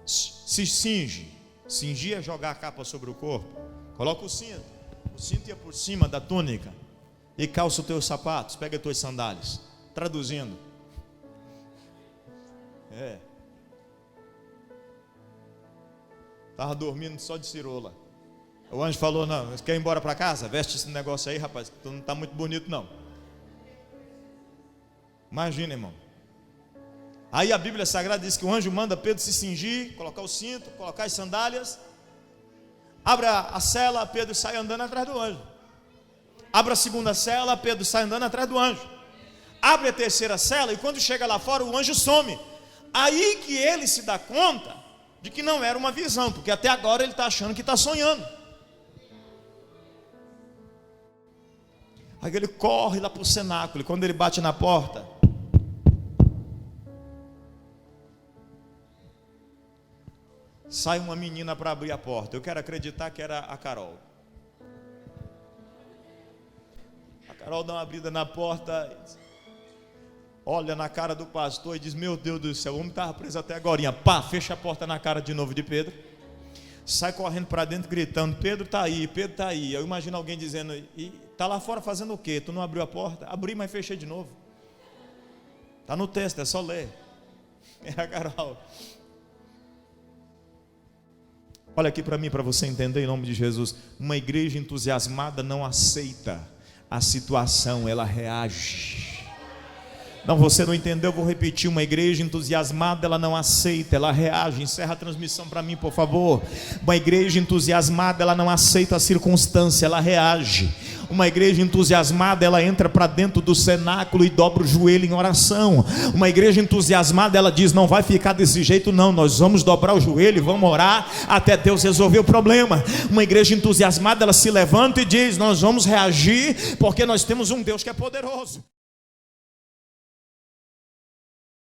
se cinge. Cingir é jogar a capa sobre o corpo. Coloca o cinto. O cinto ia por cima da túnica. E calça os teus sapatos. Pega as tuas sandálias. Traduzindo. Estava dormindo só de cirola. O anjo falou: não, você quer ir embora para casa? Veste esse negócio aí, rapaz, tu não está muito bonito não. Imagina, irmão. Aí a Bíblia Sagrada diz que o anjo manda Pedro se cingir, colocar o cinto, colocar as sandálias. Abre a cela, Pedro sai andando atrás do anjo. Abre a segunda cela, Pedro sai andando atrás do anjo. Abre a terceira cela e quando chega lá fora o anjo some. Aí que ele se dá conta de que não era uma visão, porque até agora ele está achando que está sonhando. Aí ele corre lá para o cenáculo, e quando ele bate na porta, sai uma menina para abrir a porta. Eu quero acreditar que era a Carol. A Carol dá uma abrida na porta, olha na cara do pastor e diz: meu Deus do céu, o homem estava preso até agora. Pá, fecha a porta na cara de novo de Pedro. Sai correndo para dentro gritando: Pedro está aí, Pedro está aí. Eu imagino alguém dizendo: e está lá fora fazendo o quê? Tu não abriu a porta? Abri, mas fechei de novo. Está no texto, é só ler. É a Carol. Olha aqui para mim, para você entender em nome de Jesus. Uma igreja entusiasmada não aceita a situação, ela reage. Não, você não entendeu, eu vou repetir. Uma igreja entusiasmada, ela não aceita, ela reage. Encerra a transmissão para mim, por favor. Uma igreja entusiasmada, ela não aceita a circunstância, ela reage. Uma igreja entusiasmada, ela entra para dentro do cenáculo e dobra o joelho em oração. Uma igreja entusiasmada, ela diz: não vai ficar desse jeito não, nós vamos dobrar o joelho e vamos orar até Deus resolver o problema. Uma igreja entusiasmada, ela se levanta e diz: nós vamos reagir, porque nós temos um Deus que é poderoso.